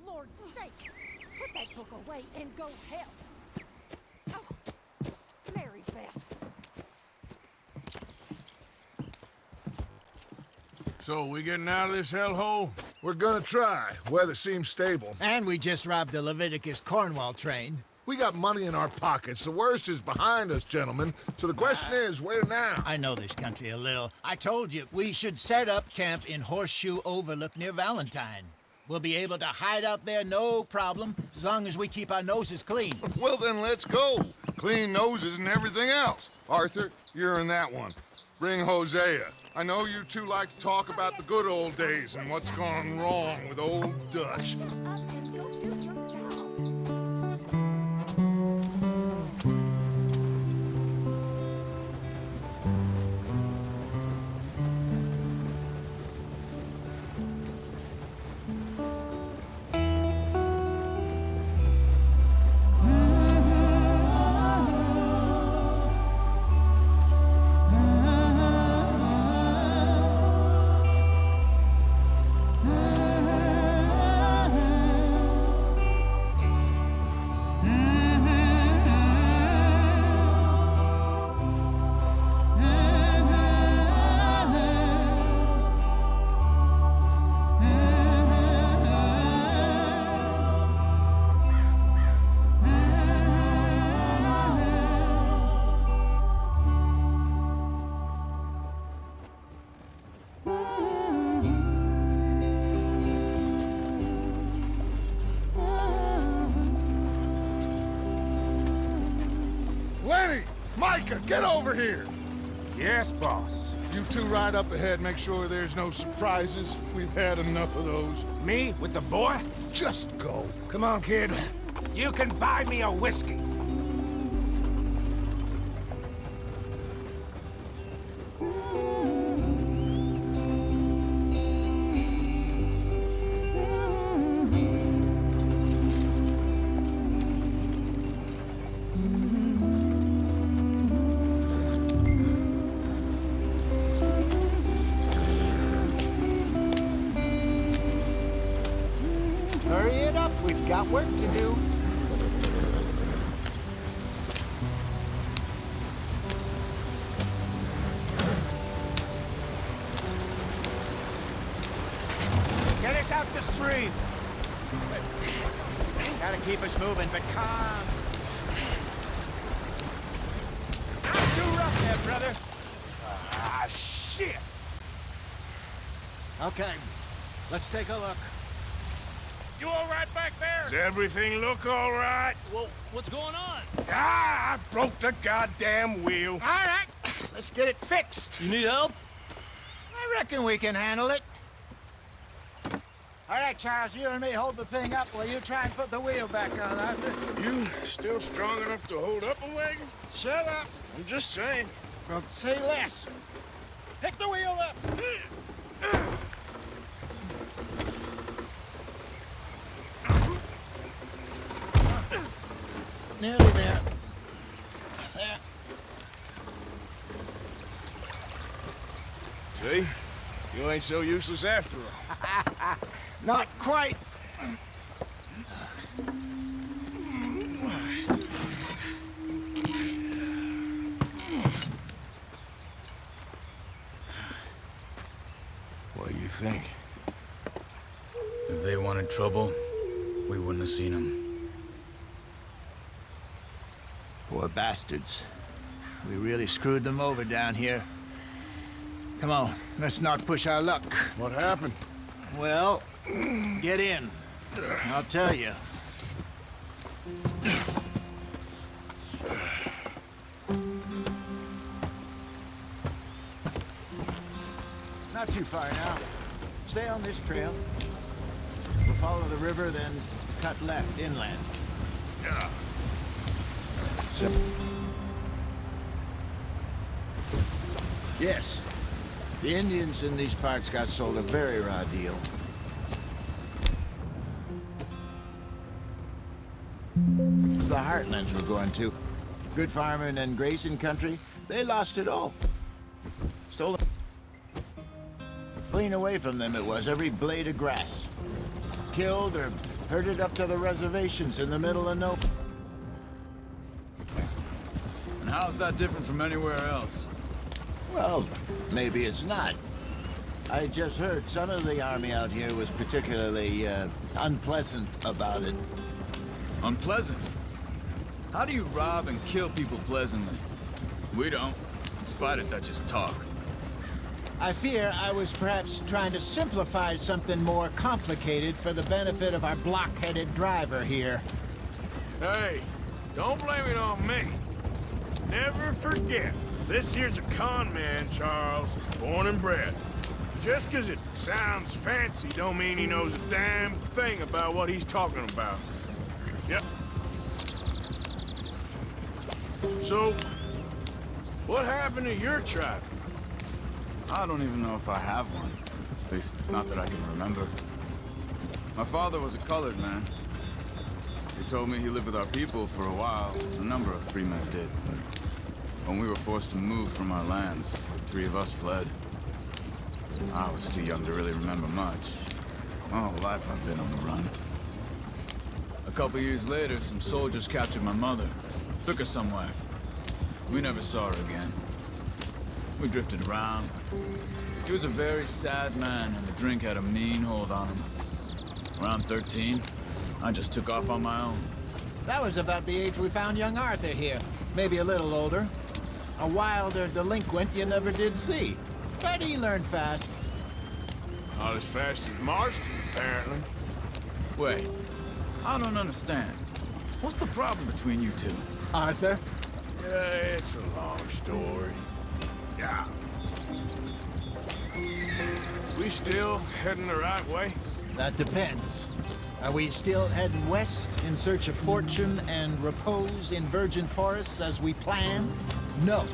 Lord's sake! Put that book away and go help! Oh, Mary Beth. So, we getting out of this hellhole? We're gonna try. Weather seems stable. And we just robbed the Leviticus Cornwall train. We got money in our pockets. The worst is behind us, gentlemen. So the question is, where now? I know this country a little. I told you, we should set up camp in Horseshoe Overlook near Valentine. We'll be able to hide out there, no problem, as long as we keep our noses clean. Well, then let's go. Clean noses and everything else. Arthur, you're in that one. Bring Hosea. I know you two like to talk about the good old days and what's gone wrong with old Dutch. Shut up and go do your job. Lenny! Micah, get over here! Yes, boss. You two ride up ahead, make sure there's no surprises. We've had enough of those. Me with the boy? Just go. Come on, kid. You can buy me a whiskey. Hurry it up, we've got work to do. Get us out the stream. Gotta keep us moving, but calm. Not too rough there, brother. Ah, shit! Okay, let's take a look. You all right back there? Does everything look all right? Well, what's going on? Ah, I broke the goddamn wheel. All right, let's get it fixed. You need help? I reckon we can handle it. All right, Charles, you and me hold the thing up while you try and put the wheel back on, Arthur. You still strong enough to hold up a wagon? Shut up. I'm just saying. Well, say less. Pick the wheel up. Nearly there. There. See? You ain't so useless after all. Not quite. What do you think? If they wanted trouble, we wouldn't have seen them. Poor bastards. We really screwed them over down here. Come on, let's not push our luck. What happened? Well, get in. I'll tell you. Not too far now. Stay on this trail. We'll follow the river, then cut left inland. Yeah. Yes. The Indians in these parts got sold a very raw deal. It's the heartlands we're going to. Good farming and grazing country. They lost it all. Stolen. Clean away from them it was, every blade of grass. Killed or Herded up to the reservations in the middle of nowhere. And how's that different from anywhere else? Well, maybe it's not. I just heard some of the army out here was particularly, unpleasant about it. Unpleasant? How do you rob and kill people pleasantly? We don't, in spite of Dutch's talk. I fear I was perhaps trying to simplify something more complicated for the benefit of our block-headed driver here. Hey, don't blame it on me. Never forget, this here's a con man, Charles, born and bred. Just 'cause it sounds fancy don't mean he knows a damn thing about what he's talking about. Yep. So, what happened to your tribe? I don't even know if I have one. At least, not that I can remember. My father was a colored man. He told me he lived with our people for a while. A number of free men did, but when we were forced to move from our lands, the three of us fled. I was too young to really remember much. My whole life I've been on the run. A couple years later, some soldiers captured my mother. Took her somewhere. We never saw her again. We drifted around. He was a very sad man, and the drink had a mean hold on him. Around 13, I just took off on my own. That was about the age we found young Arthur here. Maybe a little older. A wilder delinquent you never did see. But he learned fast. Not as fast as Marston, apparently. Wait, I don't understand. What's the problem between you two? Arthur? Yeah, it's a long story. Yeah. We still heading the right way? That depends. Are we still heading west in search of fortune and repose in virgin forests as we planned? No.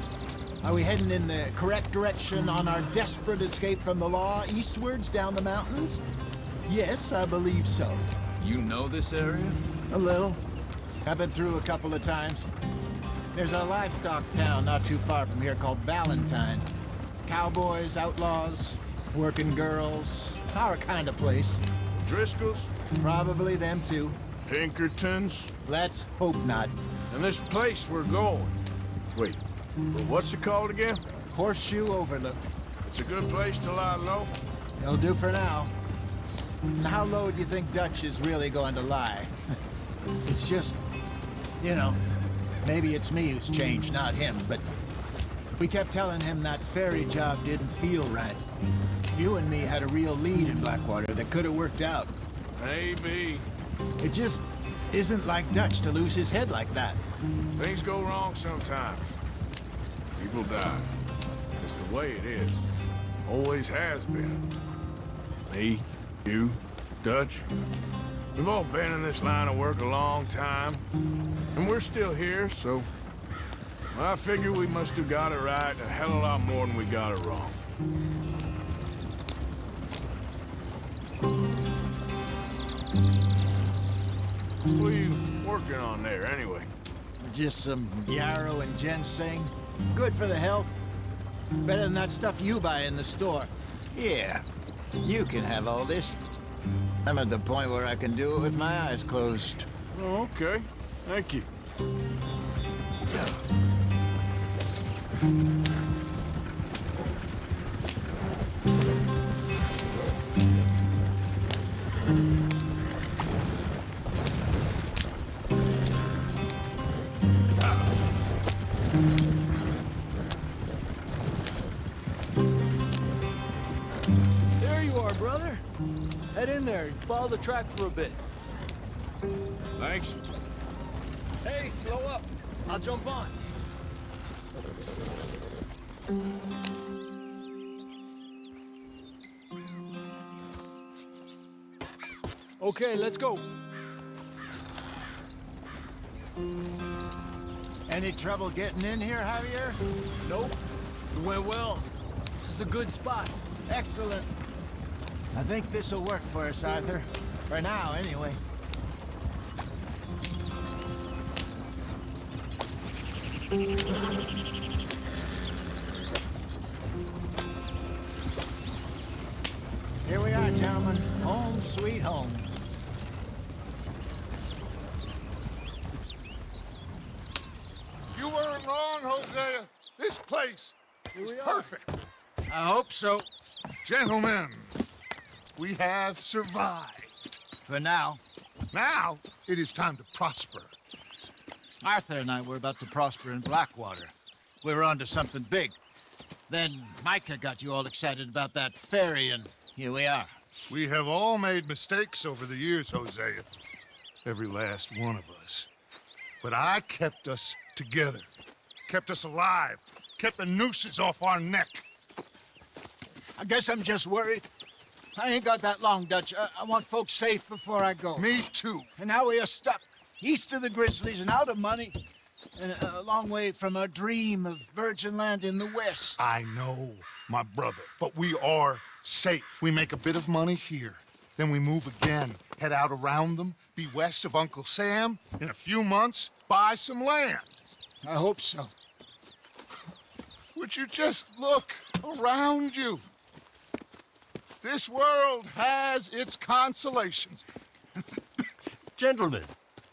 Are we heading in the correct direction on our desperate escape from the law eastwards down the mountains? Yes, I believe so. You know this area? A little. I've been through a couple of times. There's a livestock town not too far from here called Valentine. Cowboys, outlaws, working girls, our kind of place. Driscoll's? Probably them too. Pinkertons? Let's hope not. And this place we're going. Wait, but what's it called again? Horseshoe Overlook. It's a good place to lie low. It'll do for now. How low do you think Dutch is really going to lie? It's just, you know, maybe it's me who's changed, not him, but we kept telling him that ferry job didn't feel right. You and me had a real lead in Blackwater that could have worked out. Maybe. It just isn't like Dutch to lose his head like that. Things go wrong sometimes. People die. It's the way it is. Always has been. Me, you, Dutch. We've all been in this line of work a long time. And we're still here, so... I figure we must have got it right a hell of a lot more than we got it wrong. What are you working on there, anyway? Just some yarrow and ginseng. Good for the health. Better than that stuff you buy in the store. Yeah, you can have all this. I'm at the point where I can do it with my eyes closed. Oh, okay. Thank you. There you are, brother. Head in there and follow the track for a bit. Thanks. Hey, slow up. I'll jump on. Okay, let's go. Any trouble getting in here, Javier? Nope. It went well. This is a good spot. Excellent. I think this'll work for us, Arthur. For now, anyway. Here we are, gentlemen. Home sweet home. place is perfect. I hope so. Gentlemen, we have survived. For now. Now, it is time to prosper. Arthur and I were about to prosper in Blackwater. We were onto something big. Then Micah got you all excited about that ferry, and here we are. We have all made mistakes over the years, Hosea. Every last one of us. But I kept us together. Kept us alive. Kept the nooses off our neck. I guess I'm just worried. I ain't got that long, Dutch. I want folks safe before I go. Me too. And now we are stuck, east of the Grizzlies and out of money, and a long way from our dream of virgin land in the west. I know, my brother, but we are safe. We make a bit of money here. Then we move again, head out around them, be west of Uncle Sam. In a few months, buy some land. I hope so. Would you just look around you? This world has its consolations. Gentlemen,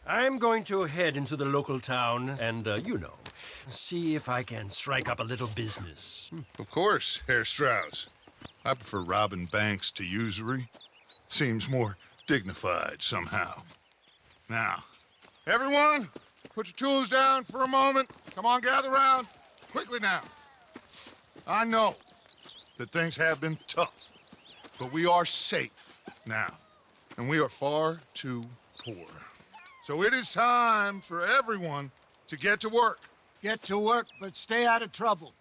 I'm going to head into the local town and, see if I can strike up a little business. Of course, Herr Strauss. I prefer robbing banks to usury. Seems more dignified somehow. Now, everyone, put your tools down for a moment. Come on, gather round. Quickly now. I know that things have been tough, but we are safe now, and we are far too poor. So it is time for everyone to get to work. Get to work, but stay out of trouble.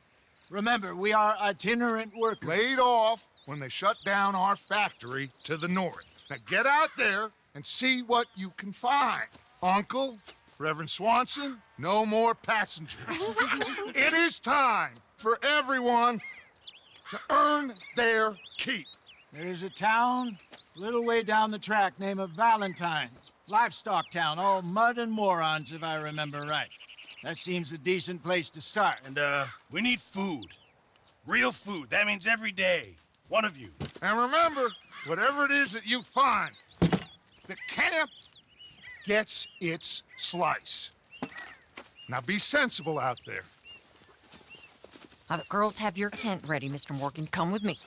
Remember, we are itinerant workers. Laid off when they shut down our factory to the north. Now get out there and see what you can find. Uncle, Reverend Swanson, no more passengers. It is time for everyone to earn their keep. There is a town a little way down the track named Valentine. Livestock town, all mud and morons, if I remember right. That seems a decent place to start. And, we need food. Real food. That means every day. One of you. And remember, whatever it is that you find, the camp gets its slice. Now be sensible out there. Now, the girls have your tent ready, Mr. Morgan. Come with me.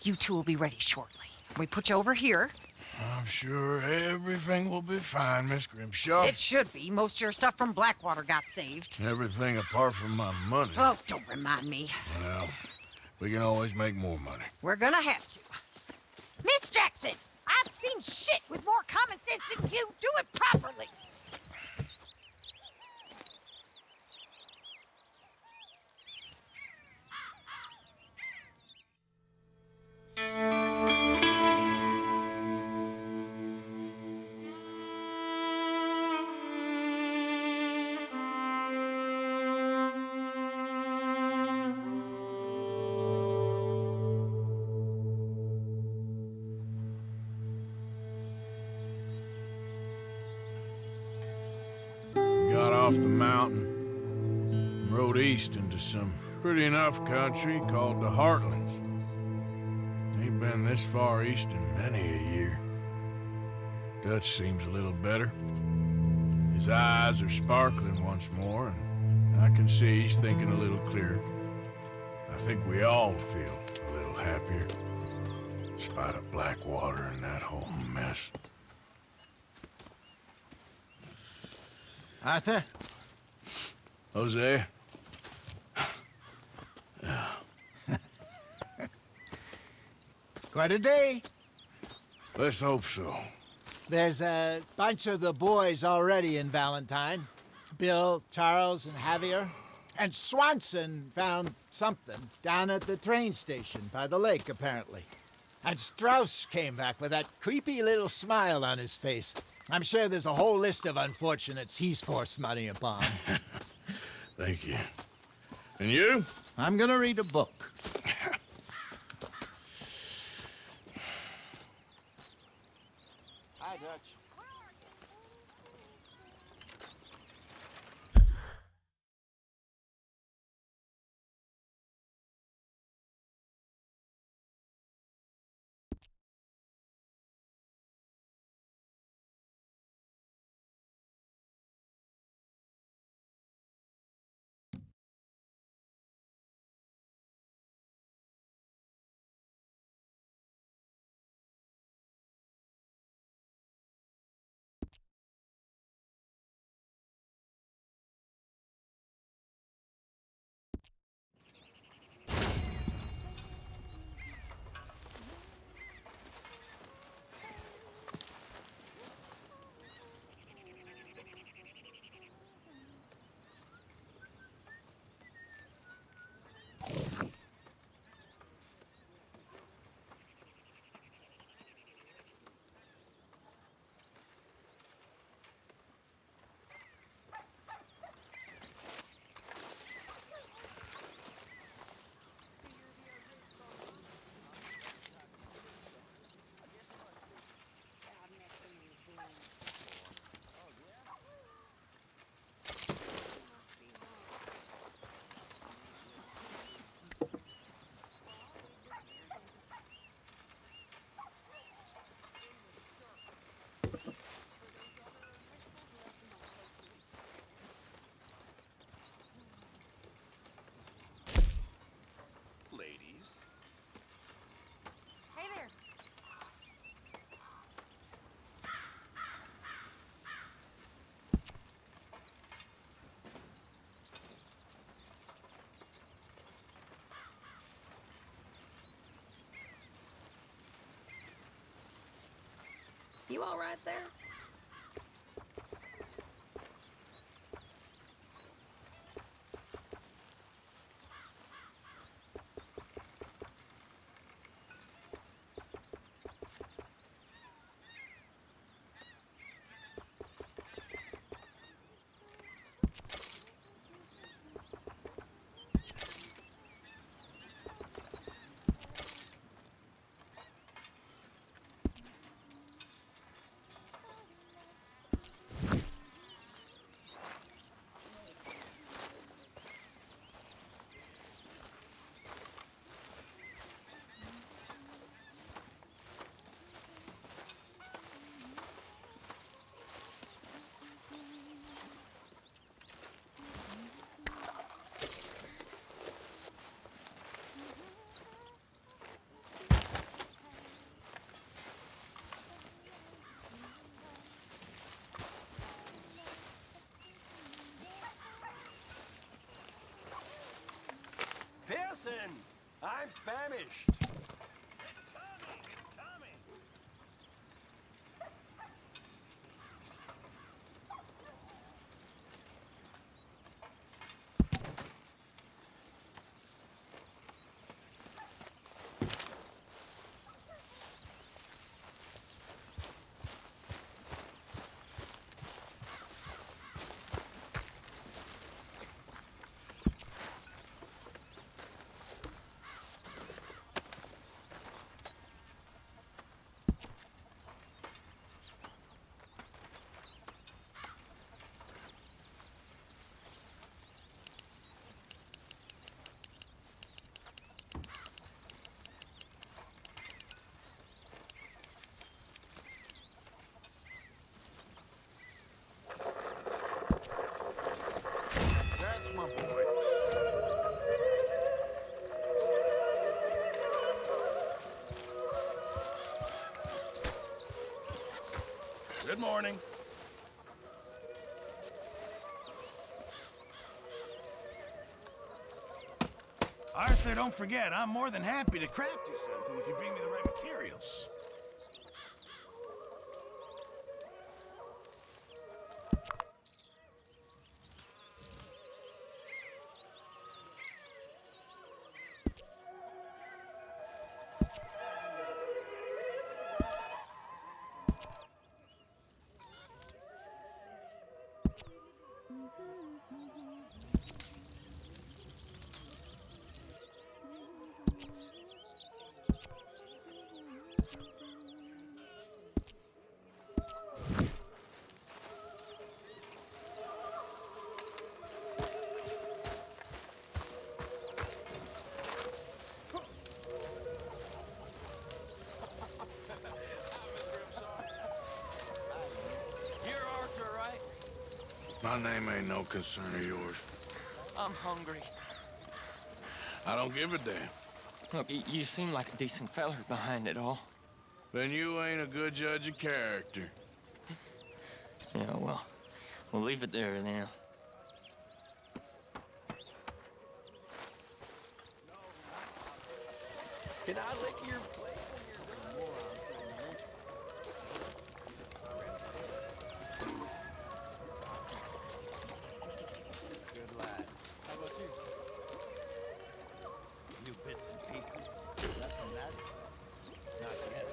You two will be ready shortly. We put you over here. I'm sure everything will be fine, Miss Grimshaw. It should be. Most of your stuff from Blackwater got saved. Everything apart from my money. Oh, don't remind me. Well, we can always make more money. We're gonna have to. Miss Jackson, I've seen shit with more common sense than you. Do it properly. Got off the mountain and rode east into some pretty enough country called the Heartlands. Ain't been this far east in many a year. Dutch seems a little better. His eyes are sparkling once more, and I can see he's thinking a little clearer. I think we all feel a little happier, in spite of Blackwater and that whole mess. Arthur? Jose? Quite a day. Let's hope so. There's a bunch of the boys already in Valentine. Bill, Charles, and Javier. And Swanson found something down at the train station by the lake, apparently. And Strauss came back with that creepy little smile on his face. I'm sure there's a whole list of unfortunates he's forced money upon. Thank you. And you? I'm gonna read a book. Hi, Dutch. You all right there? Pearson, I'm famished. That's my boy. Good morning. Arthur, don't forget, I'm more than happy to craft you something if you bring me the right materials. You're Arthur, right? My name ain't no concern of yours. I'm hungry. I don't give a damn. Look, you seem like a decent feller behind it all. Then you ain't a good judge of character. Yeah, well, we'll leave it there then. Can I lick your plate when you're Good lad. How about you? New bits and pieces. Nothing that? Not yet.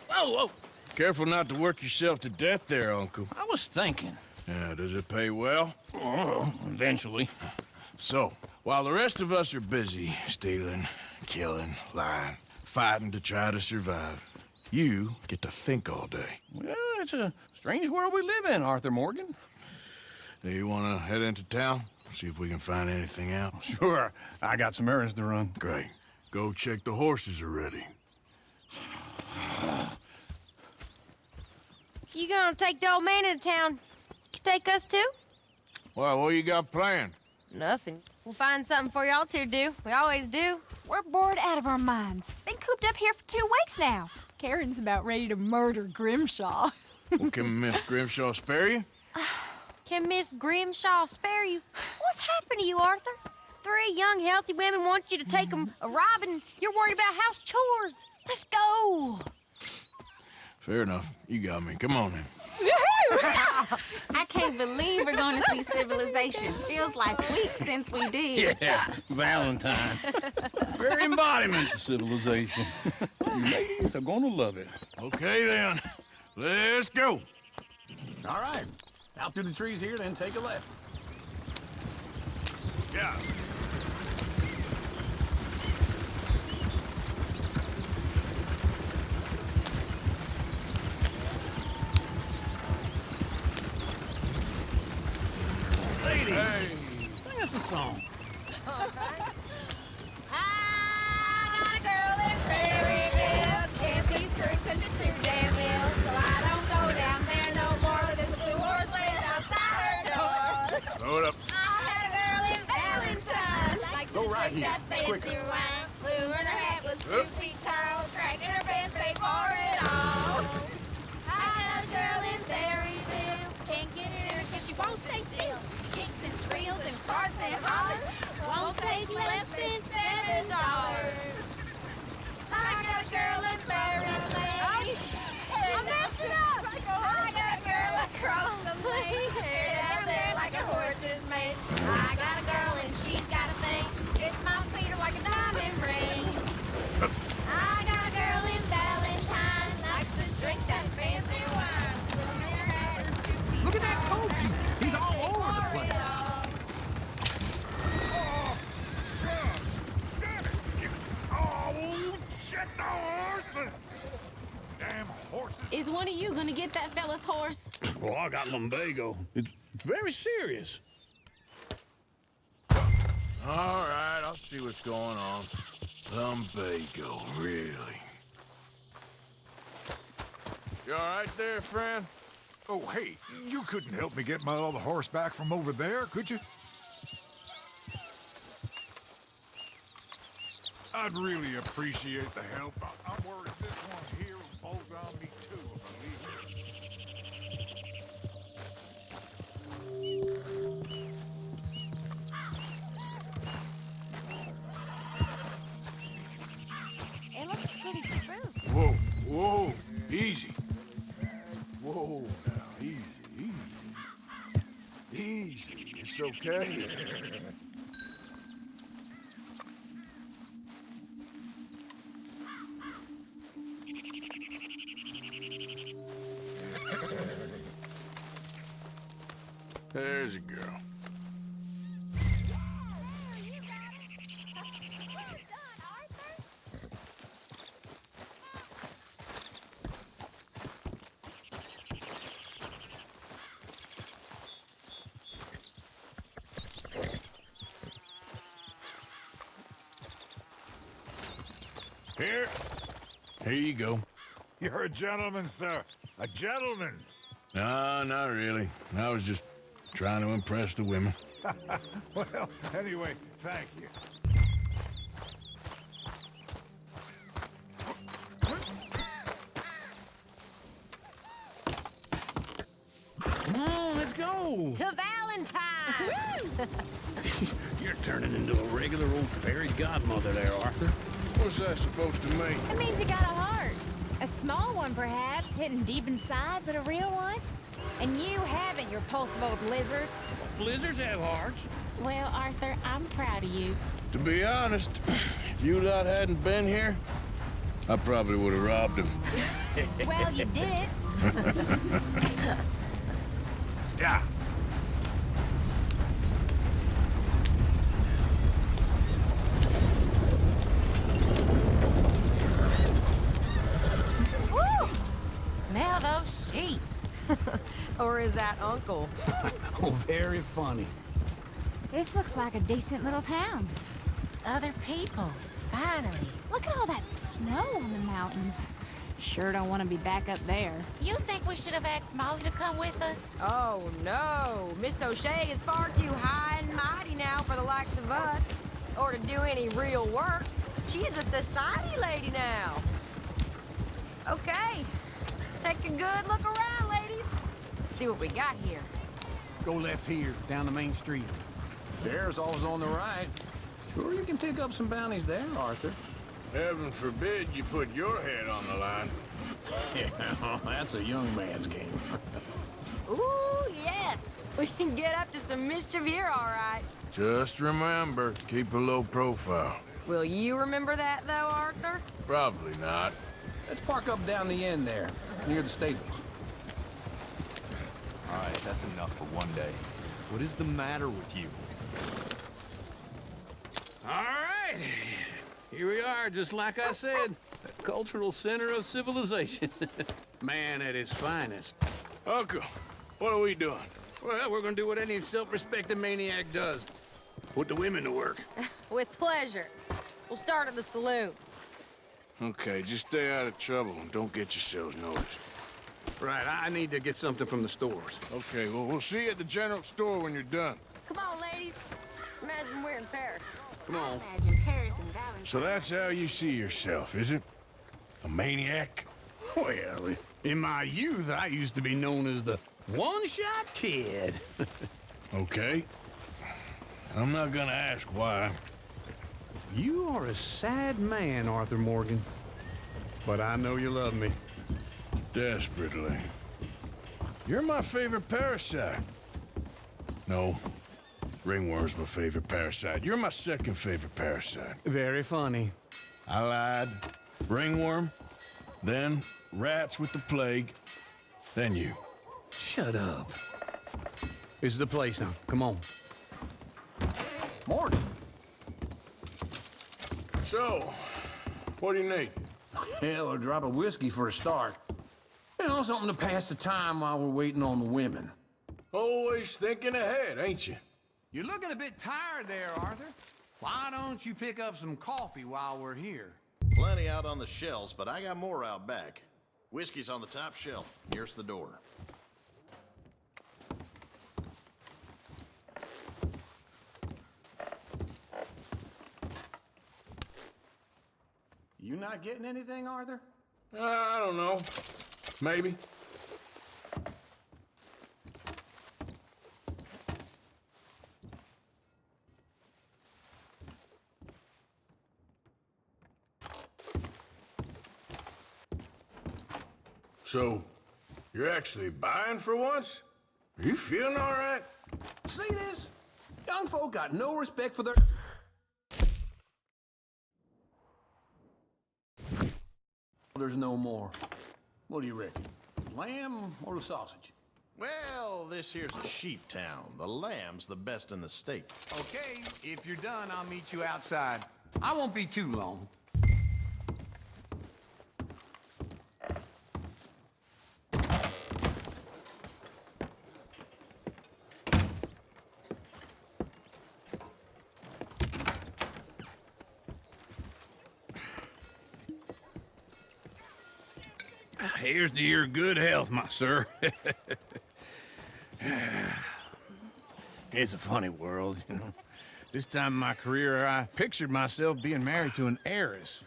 whoa! Careful not to work yourself to death there, Uncle. I was thinking. Yeah, does it pay well? Oh, eventually. So, while the rest of us are busy stealing, killing, lying, fighting to try to survive, you get to think all day. Well, it's a strange world we live in, Arthur Morgan. Do you want to head into town? See if we can find anything out? Sure. I got some errands to run. Great. Go check the horses are ready. You gonna take the old man into town? You take us too? Well, what you got planned? Nothing. We'll find something for y'all two to do. We always do. We're bored out of our minds. Been cooped up here for 2 weeks now. Karen's about ready to murder Grimshaw. Well, can Miss Grimshaw spare you? Can Miss Grimshaw spare you? What's happened to you, Arthur? 3 young, healthy women want you to take them a robbing. You're worried about house chores. Let's go. Fair enough. You got me. Come on then. I can't believe we're going to see civilization. Feels like weeks since we did. Yeah, Valentine. Very embodiment of civilization. You ladies are going to love it. Okay then. Let's go. All right. Out through the trees here, then take a left. Yeah. Lady! Hey. Sing us a song. I got a girl in Prairieville. Can't be screwed 'cause she's too damn ill. So I don't go down there no more. There's a blue horse laying outside her door. Slow it up. I had a girl in Valentine. Likes Go to right drink here. that fancy Quicker. wine. Blue in her hat was 2 feet tall. Cracking her pants, paid for it all. I had a girl in Berryville. Can't get her 'cause she won't stay still. She kicks and squeals and farts and hollers. Won't take less than $7. I got a girl in Berryville. I messed it up. I got a girl across the lane. Hair down there like a horse is made. I got a girl and she's got a thing. It's my feet are like a diamond ring. I got a girl in Valentine. Likes to drink that fancy wine. Blue in her hat is 2 feet Look at that tall. coach. He's all over the place. Oh, shit, the horses! Damn horses. Is one of you going to get that fella's horse? Well, I got lumbago. It's very serious. All right, I'll see what's going on. Lumbago, really? You all right there, friend? Oh, hey, you couldn't help me get my other horse back from over there, could you? I'd really appreciate the help. I'm worried this one here will bolt on me too if I leave it. It looks pretty true. Whoa, whoa, easy. Whoa, now, easy. Easy, it's okay. There's a girl. Here you go. You're a gentleman, sir. A gentleman. No, not really. I was just trying to impress the women. Well, anyway, thank you. Come on, let's go. To Valentine! You're turning into a regular old fairy godmother there, Arthur. What's that supposed to mean? It means you got a heart. A small one, perhaps, hidden deep inside, but a real one. And you haven't, you repulsive old lizard. Blizzards have hearts. Well, Arthur, I'm proud of you. To be honest, if you lot hadn't been here, I probably would have robbed him. Well, you did. Yeah. Woo! Smell those sheep. Or is that Uncle? Oh, very funny. This looks like a decent little town. Other people, finally. Look at all that snow on the mountains. Sure don't want to be back up there. You think we should have asked Molly to come with us? Oh, no. Miss O'Shea is far too high and mighty now for the likes of us. Or to do any real work. She's a society lady now. Okay. Take a good look around, ladies. Let's see what we got here. Go left here, down the main street. Bear's always on the right. Sure you can pick up some bounties there, Arthur. Heaven forbid you put your head on the line. Yeah, that's a young man's game. Ooh, yes. We can get up to some mischief here, all right. Just remember, keep a low profile. Will you remember that, though, Arthur? Probably not. Let's park up down the end there, near the stables. All right, that's enough for one day. What is the matter with you? All right. Here we are, just like I said. The cultural center of civilization. Man at his finest. Uncle, what are we doing? Well, we're gonna do what any self-respecting maniac does. Put the women to work. With pleasure. We'll start at the saloon. Okay, just stay out of trouble and don't get yourselves noticed. Right, I need to get something from the stores. Okay, well, we'll see you at the general store when you're done. Come on, ladies. Imagine we're in Paris. Come on. Imagine Paris and Valentine. So that's how you see yourself, is it? A maniac? Well, in my youth, I used to be known as the one-shot kid. Okay. I'm not gonna ask why. You are a sad man, Arthur Morgan. But I know you love me. Desperately. You're my favorite parasite. No. Ringworm's my favorite parasite. You're my second favorite parasite. Very funny. I lied. Ringworm, then rats with the plague, then you. Shut up. This is the place now. Come on. Morgan. So, what do you need? Hell, a drop of whiskey for a start. You know, something to pass the time while we're waiting on the women. Always thinking ahead, ain't you? You're looking a bit tired there, Arthur. Why don't you pick up some coffee while we're here? Plenty out on the shelves, but I got more out back. Whiskey's on the top shelf, nearest the door. You not getting anything, Arthur? I don't know. Maybe. So, you're actually buying for once? Are you feeling all right? See this? Young folk got no respect for their... There's no more. What do you reckon? Lamb or the sausage? Well, this here's a sheep town. The lamb's the best in the state. Okay, if you're done, I'll meet you outside. I won't be too long. Here's to your good health, my sir. It's a funny world, you know. This time in my career, I pictured myself being married to an heiress.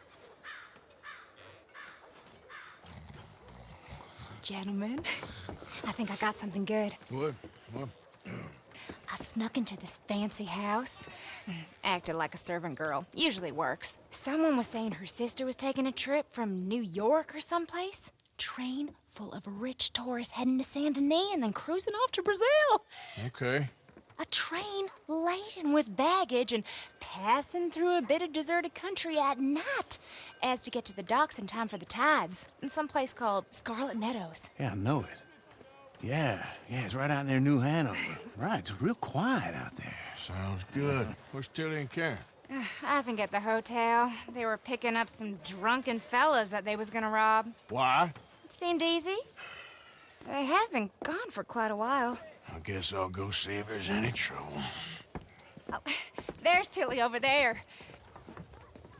Gentlemen, I think I got something good. What? I snuck into this fancy house. Acted like a servant girl. Usually works. Someone was saying her sister was taking a trip from New York or someplace. Train full of rich tourists heading to Saint Denis and then cruising off to Brazil. Okay. A train laden with baggage and passing through a bit of deserted country at night as to get to the docks in time for the tides in some place called Scarlet Meadows. Yeah, I know it. Yeah, it's right out near New Hanover. Right, it's real quiet out there. Sounds good. Where's Tilly and Karen? I think at the hotel. They were picking up some drunken fellas that they was gonna rob. Why? It seemed easy. They have been gone for quite a while. I guess I'll go see if there's any trouble. Oh, there's Tilly over there.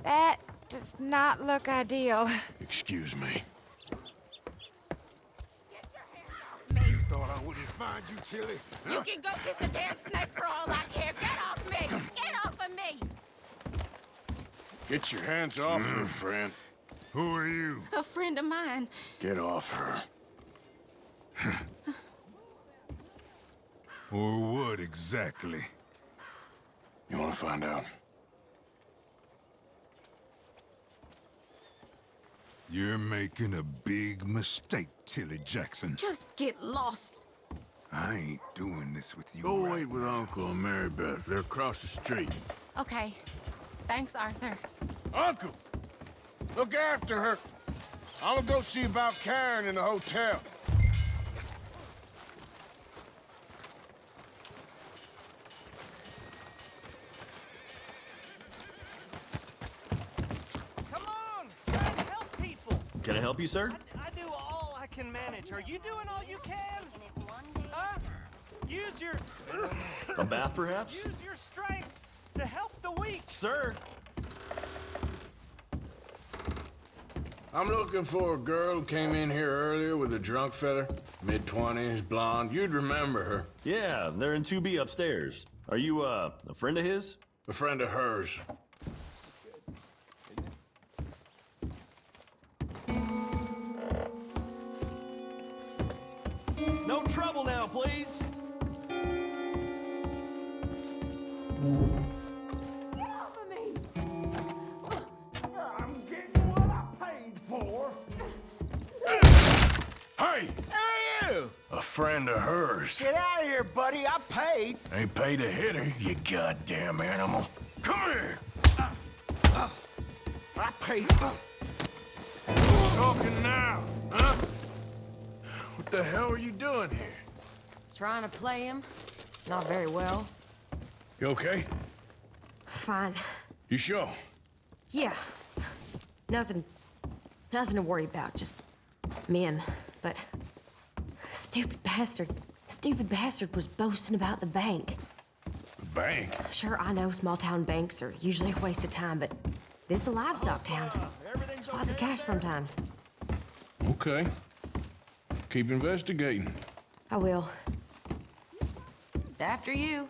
That does not look ideal. Excuse me. You thought I wouldn't find you, Tilly? You can go kiss a damn snake for all I care. Get off me! Get off of me! Get your hands off her, friend. Who are you? A friend of mine. Get off her. Or what exactly? You want to find out? You're making a big mistake, Tilly Jackson. Just get lost. I ain't doing this with you. Go wait with Uncle and Mary Beth. They're across the street. Okay. Thanks, Arthur. Uncle! Look after her. I'm gonna go see about Karen in the hotel. Come on! Try to help people! Can I help you, sir? I do all I can manage. Are you doing all you can? Huh? Use your... A bath, perhaps? Use your strength to help the weak. Sir! I'm looking for a girl who came in here earlier with a drunk fella. Mid-20s, blonde. You'd remember her. Yeah, they're in 2B upstairs. Are you, a friend of his? A friend of hers. No trouble now, please! Get off of me! I'm getting what I paid for. Hey! Who are you? A friend of hers. Get out of here, buddy. I paid. Ain't paid to hit her, you goddamn animal. Come here! I paid. Talking now, huh? What the hell are you doing here? Trying to play him. Not very well. You okay? Fine. You sure? Yeah. Nothing to worry about. Just men. But stupid bastard was boasting about the bank. The bank? Sure, I know small town banks are usually a waste of time, but this is a livestock town. There's lots of cash sometimes. Okay. Keep investigating. I will. After you.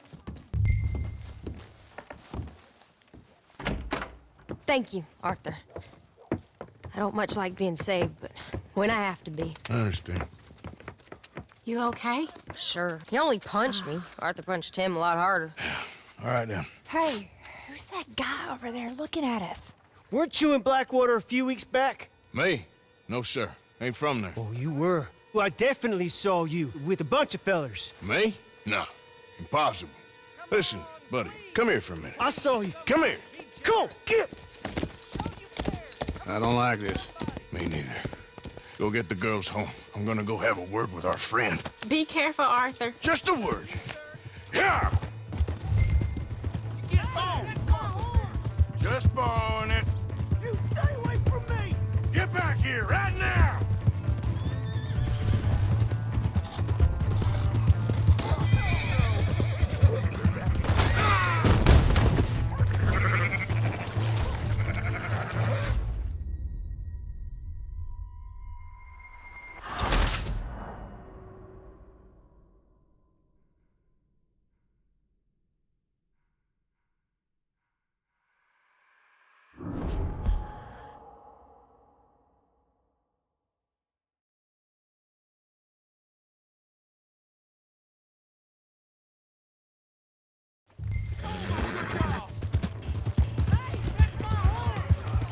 Thank you, Arthur. I don't much like being saved, but when I have to be. I understand. You okay? Sure. He only punched me. Arthur punched him a lot harder. All right, then. Hey, who's that guy over there looking at us? Weren't you in Blackwater a few weeks back? Me? No, sir. Ain't from there. Oh, you were. Well, I definitely saw you with a bunch of fellers. Me? No. Impossible. Listen, buddy, come here for a minute. I saw you. Come here. Come on, get! I don't like this. Me neither. Go get the girls home. I'm gonna go have a word with our friend. Be careful, Arthur. Just a word. Yeah! Just borrowing it. You stay away from me! Get back here right now!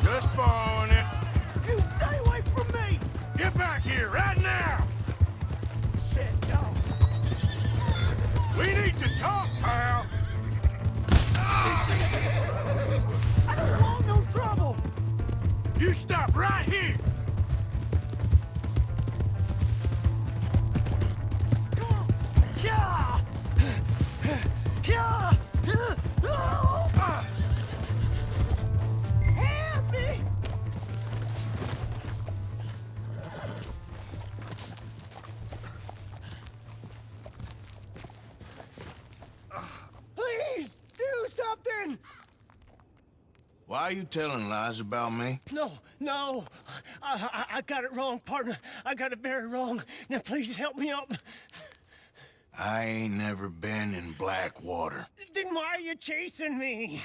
Just borrowing it. You stay away from me! Get back here right now! Shit, no. We need to talk, You stop right here! Yeah! Yeah! Help me! Please, do something! Why are you telling lies about me? No. I got it wrong, partner. I got it very wrong. Now, please help me up. I ain't never been in Blackwater. Then why are you chasing me?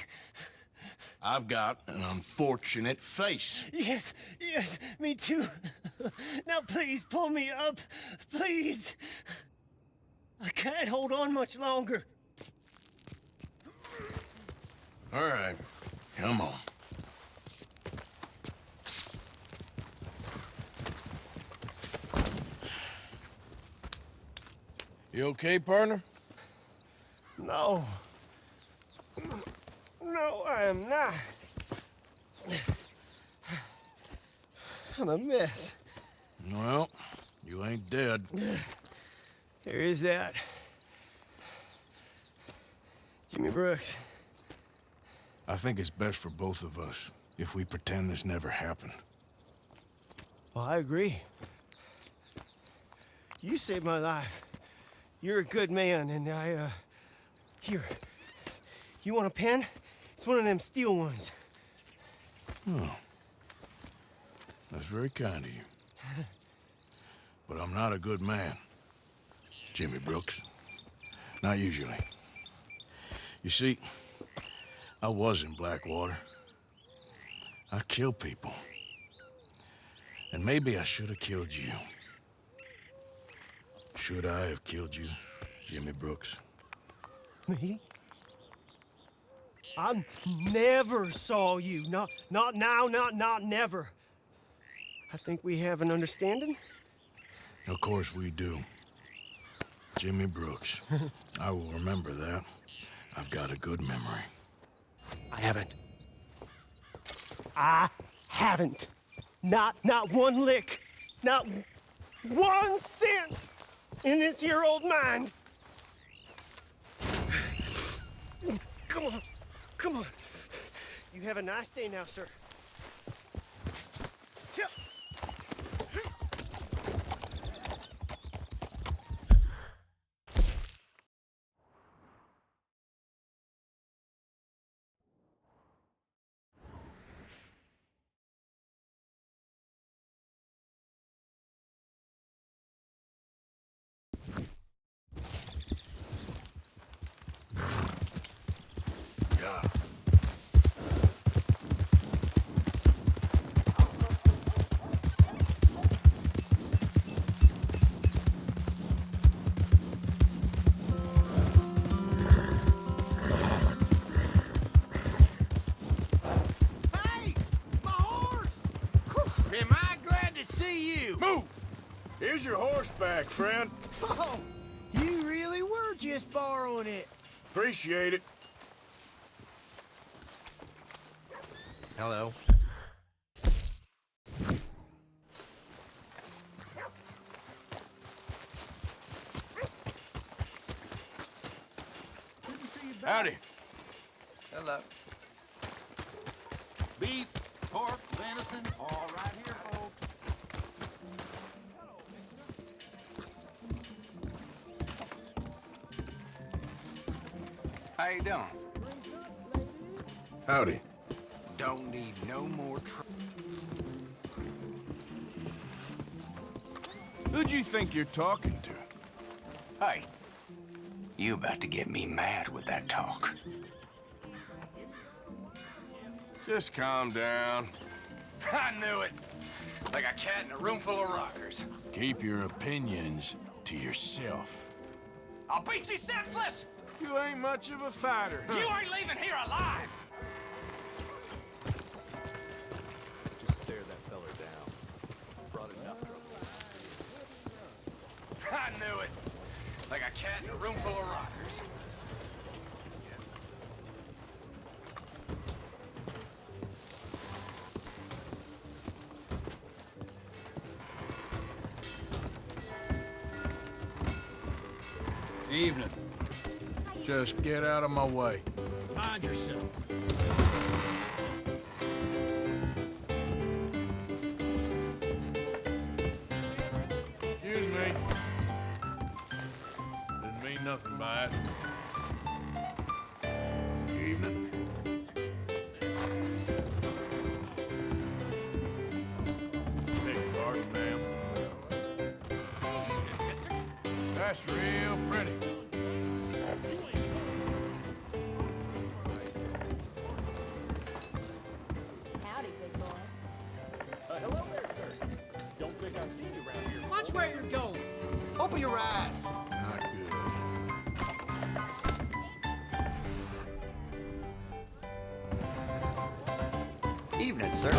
I've got an unfortunate face. Yes, me too. Now, please, pull me up. Please. I can't hold on much longer. All right, come on. You okay, partner? No, I am not. I'm a mess. Well, you ain't dead. There is that. Jimmy Brooks. I think it's best for both of us if we pretend this never happened. Well, I agree. You saved my life. You're a good man, and here. You want a pen? It's one of them steel ones. Oh. That's very kind of you. But I'm not a good man, Jimmy Brooks. Not usually. You see, I was in Blackwater. I killed people. And maybe I should have killed you. Should I have killed you, Jimmy Brooks? Me? I never saw you. Not now, not never. I think we have an understanding. Of course we do. Jimmy Brooks. I will remember that. I've got a good memory. I haven't. Not one lick. Not 1 cent in this here old mind. Come on. You have a nice day now, sir. Yep. Here's your horseback, friend. Oh, you really were just borrowing it. Appreciate it. Hello. Howdy. Hello. Beef, pork, venison, all right here, folks. How you doing? Howdy. Don't need no more trouble. Who'd you think you're talking to? Hey, you about to get me mad with that talk. Just calm down. I knew it. Like a cat in a room full of rockers. Keep your opinions to yourself. I'll beat you senseless! You ain't much of a fighter. You ain't leaving here alive! Just stare that feller down. Brought enough trouble. I knew it. Like a cat in a room full of rockers. Evening. Just get out of my way. Mind yourself. Excuse me. Didn't mean nothing by it. Evening. Beg your pardon, ma'am. That's real pretty. Howdy, big boy. Hello there, sir. Don't think I've seen you around here. Watch where you're going. Open your eyes. Not good. Evening, sir.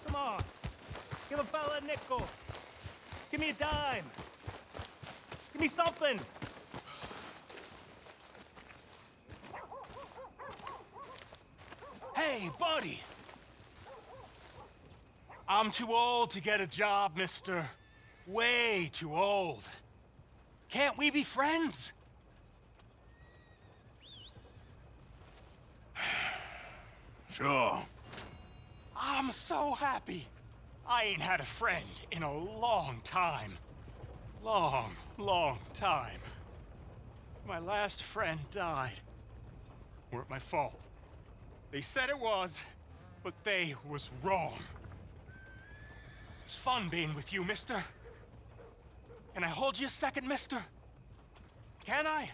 Come on. Give a fella a nickel. Give me a dime. Give me something. Hey, buddy. I'm too old to get a job, mister. Way too old. Can't we be friends? Sure. I'm so happy. I ain't had a friend in a long time. Long time. My last friend died. Weren't my fault. They said it was, but they was wrong. It's fun being with you, mister. Can I hold you a second, mister? Can I?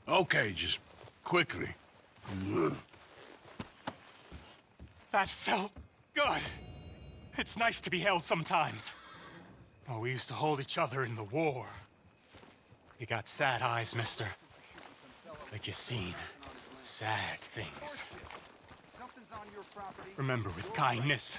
Okay, just quickly. That felt good. It's nice to be held sometimes. Oh, we used to hold each other in the war. You got sad eyes, mister. Like you seen sad things. Remember with kindness.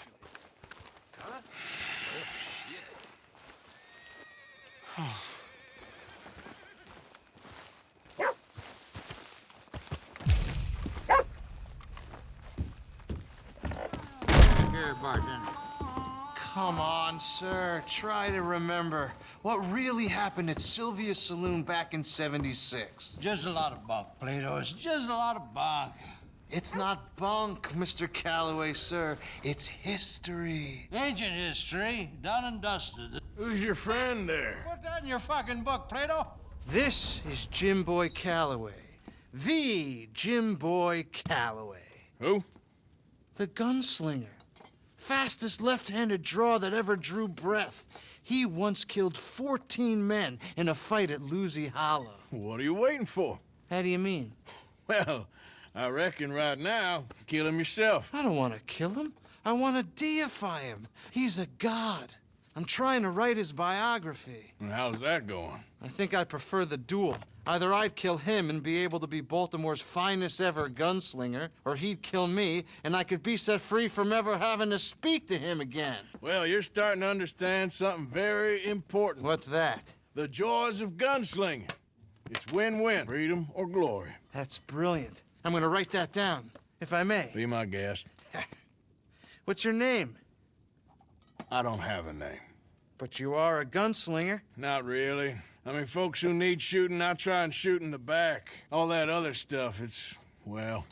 Here, bartender. Come on, sir. Try to remember what really happened at Sylvia's Saloon back in '76. Just a lot of bunk, Plato. It's just a lot of bunk. It's not bunk, Mr. Calloway, sir. It's history. Ancient history, done and dusted. Who's your friend there? Put that in your fucking book, Plato. This is Jim Boy Calloway. The Jim Boy Calloway. Who? The gunslinger. Fastest left-handed draw that ever drew breath. He once killed 14 men in a fight at Lucy Hollow. What are you waiting for? How do you mean? Well, I reckon right now, kill him yourself. I don't want to kill him. I want to deify him. He's a god. I'm trying to write his biography. And how's that going? I think I prefer the duel. Either I'd kill him and be able to be Baltimore's finest ever gunslinger, or he'd kill me and I could be set free from ever having to speak to him again. Well, you're starting to understand something very important. What's that? The joys of gunslinging. It's win-win, freedom or glory. That's brilliant. I'm gonna write that down, if I may. Be my guest. What's your name? I don't have a name. But you are a gunslinger. Not really. I mean, folks who need shooting, I try and shoot in the back. All that other stuff, it's, well,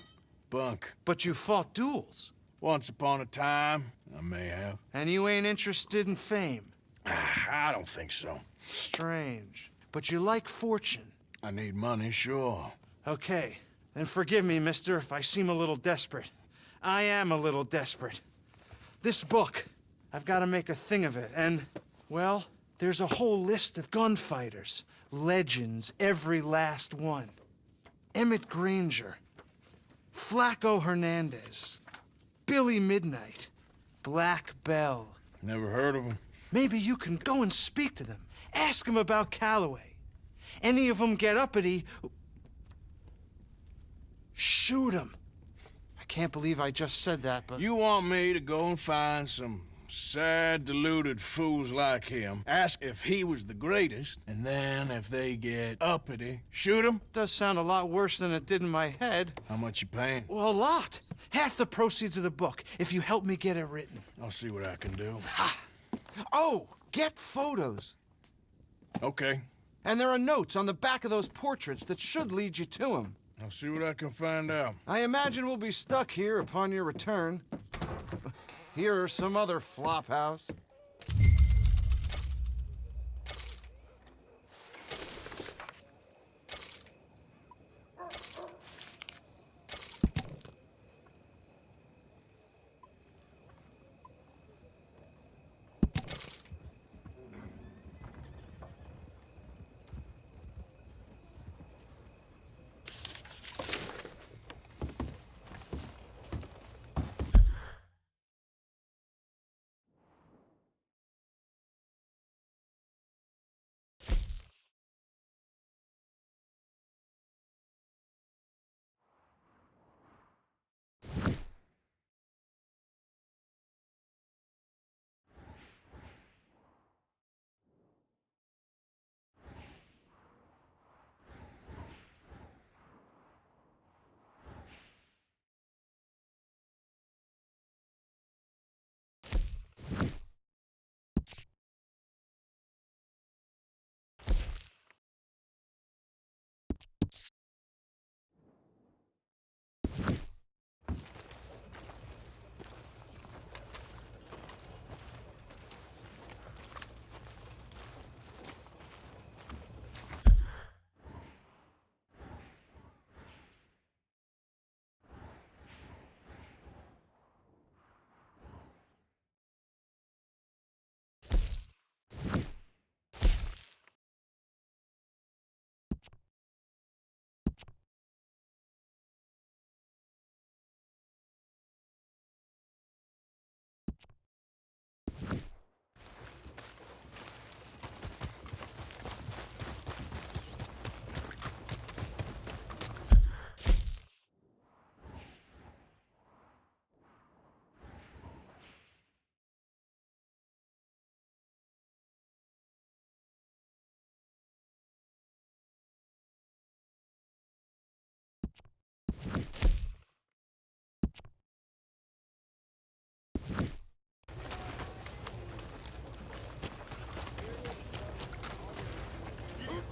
bunk. But you fought duels. Once upon a time, I may have. And you ain't interested in fame. I don't think so. Strange. But you like fortune. I need money, sure. Okay. Then forgive me, mister, if I seem a little desperate. I am a little desperate. This book, I've got to make a thing of it, and, well, There's a whole list of gunfighters. Legends, every last one. Emmett Granger, Flaco Hernandez, Billy Midnight, Black Bell. Never heard of him. Maybe you can go and speak to them. Ask them about Calloway. Any of them get uppity, shoot them. I can't believe I just said that, but... You want me to go and find some sad, deluded fools like him, ask if he was the greatest, and then if they get uppity, shoot him? Does sound a lot worse than it did in my head. How much you paying? Well, a lot. Half the proceeds of the book, if you help me get it written. I'll see what I can do. Ha! Oh, get photos. Okay. And there are notes on the back of those portraits that should lead you to him. I'll see what I can find out. I imagine we'll be stuck here upon your return. Here or some other flophouse.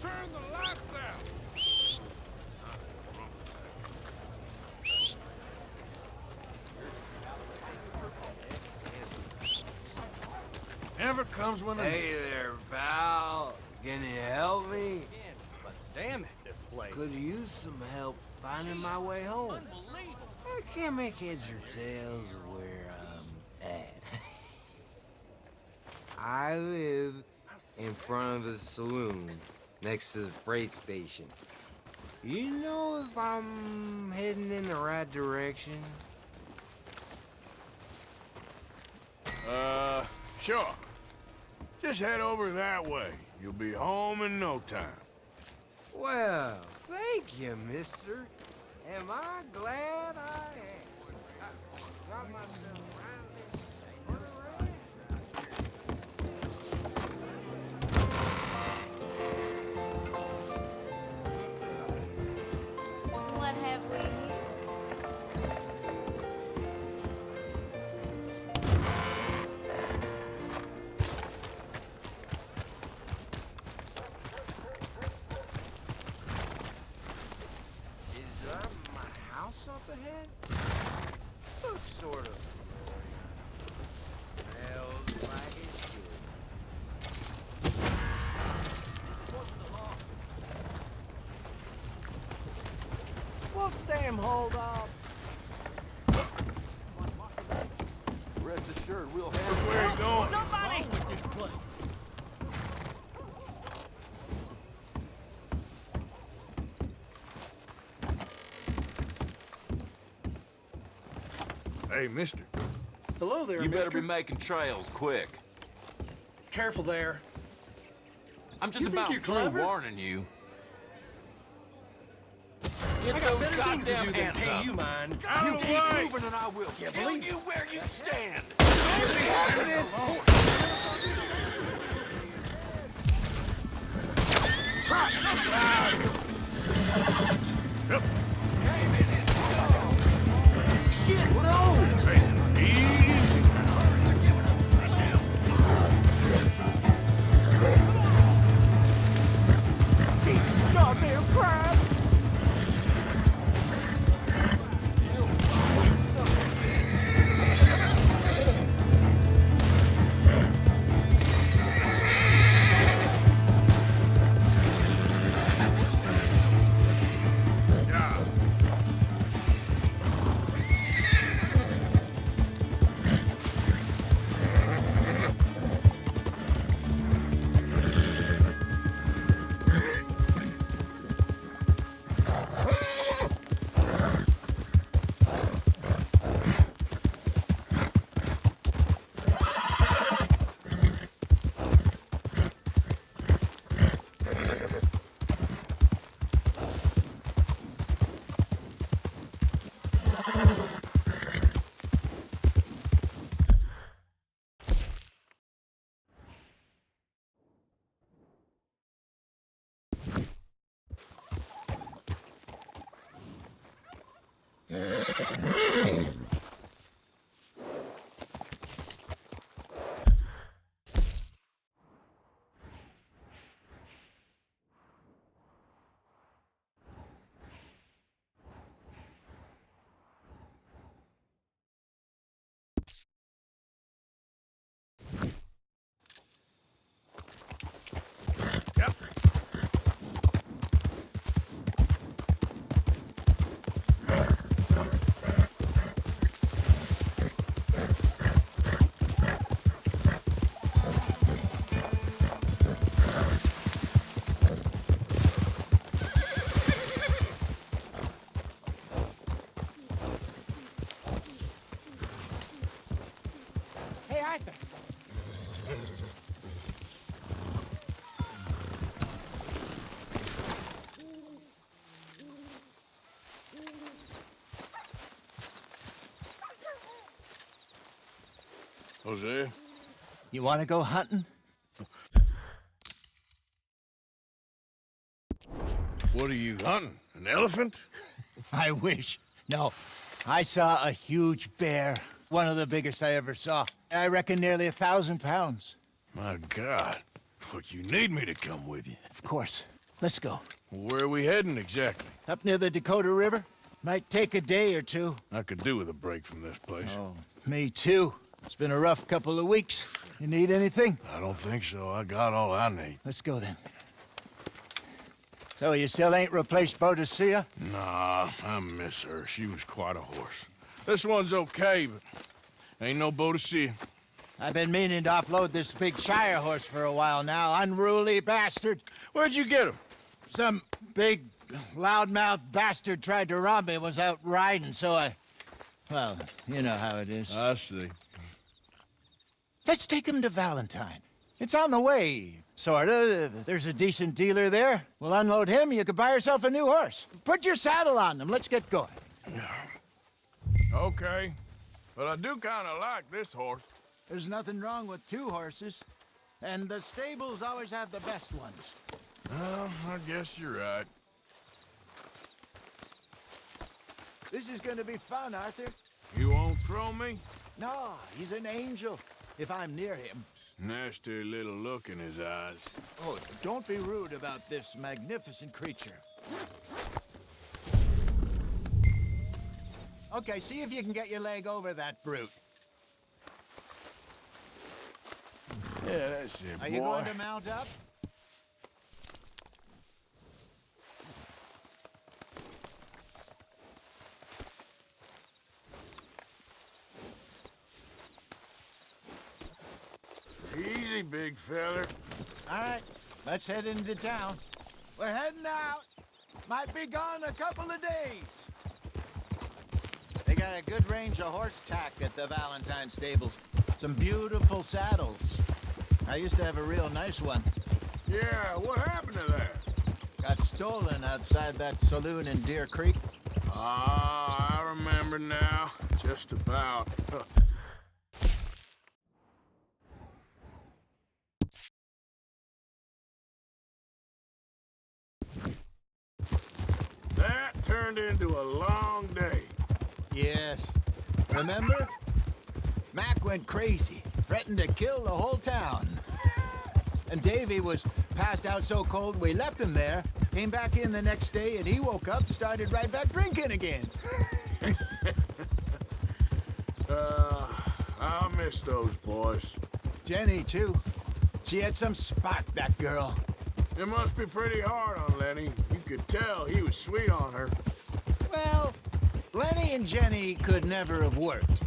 Turn the lights out! Never comes when Hey there, pal. Can you help me? But damn it, this place. Could use some help finding my way home. I can't make heads or tails of where I'm at. I live in front of the saloon next to the freight station. You know if I'm heading in the right direction? Sure. Just head over that way. You'll be home in no time. Well, thank you, mister. Am I glad I am? Got myself around this What have we here? Is my house up ahead? Looks sort of. Smells like it should. What's damn hold up? Rest assured, we'll have Where you going? Somebody with this place. Hey, mister. Hello there, You better mister. be making trails quick. Careful there. I'm just You think about you're through clever? warning you. I Get got those better things to goddamn do than hands pay up. you mine. Out You of the keep way. moving and I will kill you where you stand. Don't be happening. Shit, no! Jesus goddamn Christ! Hey, Arthur. Hosea? You want to go hunting? What are you hunting? An elephant? I wish. No, I saw a huge bear. One of the biggest I ever saw. I reckon nearly 1,000 pounds. My God. Look, you need me to come with you. Of course. Let's go. Where are we heading exactly? Up near the Dakota River. Might take a day or two. I could do with a break from this place. Oh, me too. It's been a rough couple of weeks. You need anything? I don't think so. I got all I need. Let's go then. So you still ain't replaced Boadicea? Nah, I miss her. She was quite a horse. This one's okay, but ain't no Boadicea. I've been meaning to offload this big Shire horse for a while now. Unruly bastard. Where'd you get him? Some big, loudmouth bastard tried to rob me, was out riding, so I... Well, you know how it is. I see. Let's take him to Valentine. It's on the way, sorta. There's a decent dealer there. We'll unload him, you could buy yourself a new horse. Put your saddle on him, let's get going. Okay. But I do kind of like this horse. There's nothing wrong with two horses. And the stables always have the best ones. Well, I guess you're right. This is gonna be fun, Arthur. You won't throw me? No, he's an angel, if I'm near him. Nasty little look in his eyes. Oh, don't be rude about this magnificent creature. Okay, see if you can get your leg over that brute. Yeah, that's it, boy. Are you going to mount up? Easy, big feller. All right, let's head into town. We're heading out. Might be gone a couple of days. They got a good range of horse tack at the Valentine stables. Some beautiful saddles. I used to have a real nice one. Yeah, what happened to that? Got stolen outside that saloon in Deer Creek. Ah, I remember now. Just about. That turned into a long day. Yes. Remember? Mac went crazy, threatened to kill the whole town. And Davy was passed out so cold we left him there, came back in the next day, and he woke up, started right back drinking again. I'll miss those boys. Jenny, too. She had some spark, that girl. It must be pretty hard on Lenny. You could tell he was sweet on her. Well, Lenny and Jenny could never have worked.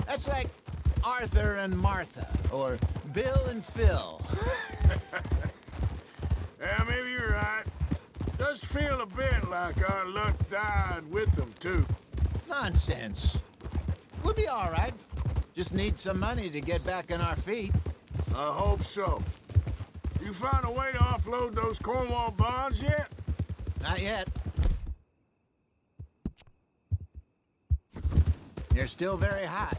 That's like Arthur and Martha, or Bill and Phil. Yeah, maybe you're right. Does feel a bit like our luck died with them, too. Nonsense. We'll be all right. Just need some money to get back on our feet. I hope so. You found a way to offload those Cornwall bonds yet? Not yet. They're still very hot.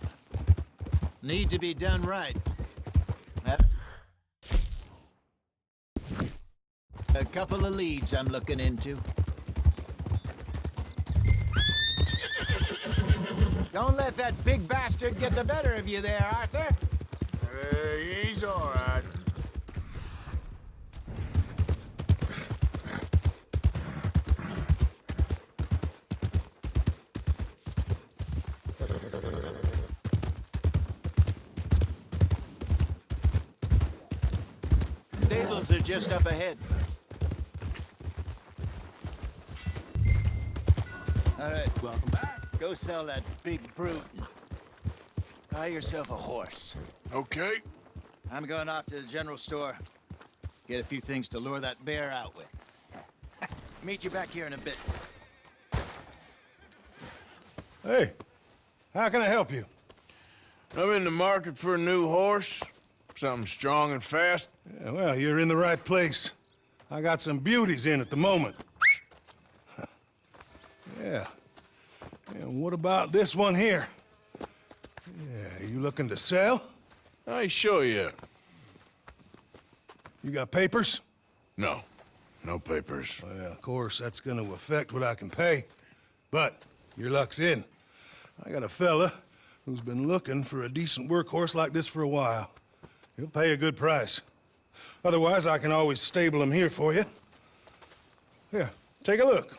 Need to be done right. A couple of leads I'm looking into. Don't let that big bastard get the better of you there, Arthur. He's all right. Stables are just up ahead. All right, welcome back. Go sell that big brute. Buy yourself a horse. Okay. I'm going off to the general store. Get a few things to lure that bear out with. Meet you back here in a bit. Hey, how can I help you? I'm in the market for a new horse. Something strong and fast. Yeah, well, you're in the right place. I got some beauties in at the moment. Yeah. And what about this one here? Yeah, you looking to sell? I ain't sure yet. You got papers? No. No papers. Well, of course, that's gonna affect what I can pay. But your luck's in. I got a fella who's been looking for a decent workhorse like this for a while. He'll pay a good price. Otherwise, I can always stable him here for you. Here, take a look.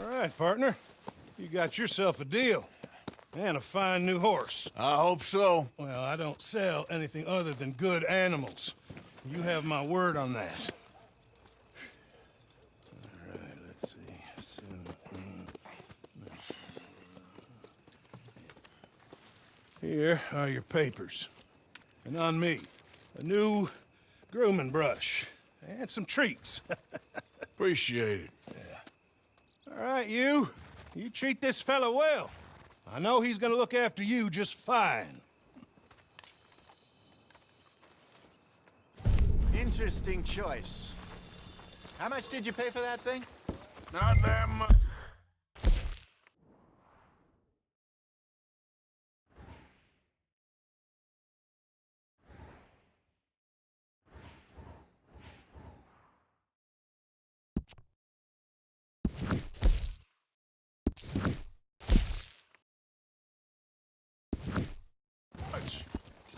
All right, partner. You got yourself a deal. And a fine new horse. I hope so. Well, I don't sell anything other than good animals. You have my word on that. All right, let's see. Here are your papers. And on me, a new grooming brush. And some treats. Appreciate it. All right, you. You treat this fella well. I know he's gonna look after you just fine. Interesting choice. How much did you pay for that thing? Not that much.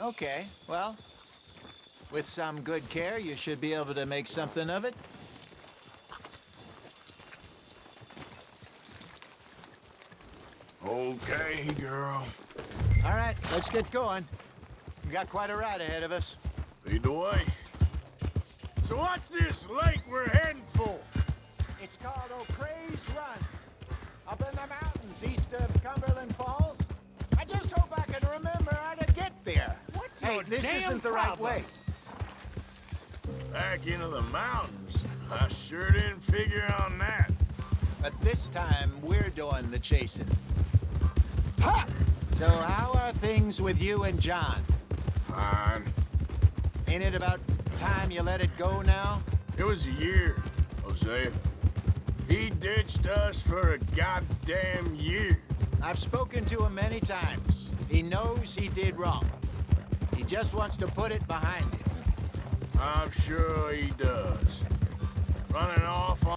Okay, well, with some good care, you should be able to make something of it. Okay, girl. All right, let's get going. We got quite a ride ahead of us. Lead the way. So what's this lake we're heading for? It's called O'Cree's Run. Up in the mountains east of Cumberland Falls. I just hope I can remember how to get there. Hey, this isn't the right way. Back into the mountains? I sure didn't figure on that. But this time, we're doing the chasing. Ha! So how are things with you and John? Fine. Ain't it about time you let it go now? It was a year, Hosea. He ditched us for a goddamn year. I've spoken to him many times. He knows he did wrong. He just wants to put it behind him. I'm sure he does. Running off on...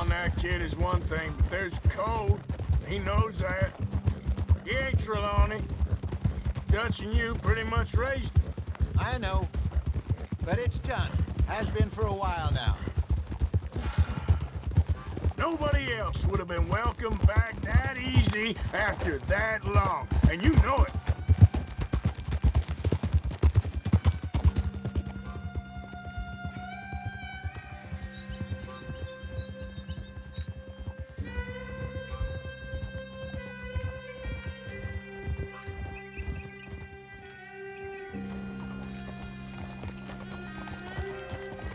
on that kid is one thing, but there's code. He knows that. He ain't Trelawney. Dutch and you pretty much raised him. I know, but it's done. Has been for a while now. Nobody else would have been welcomed back that easy after that long, and you know it.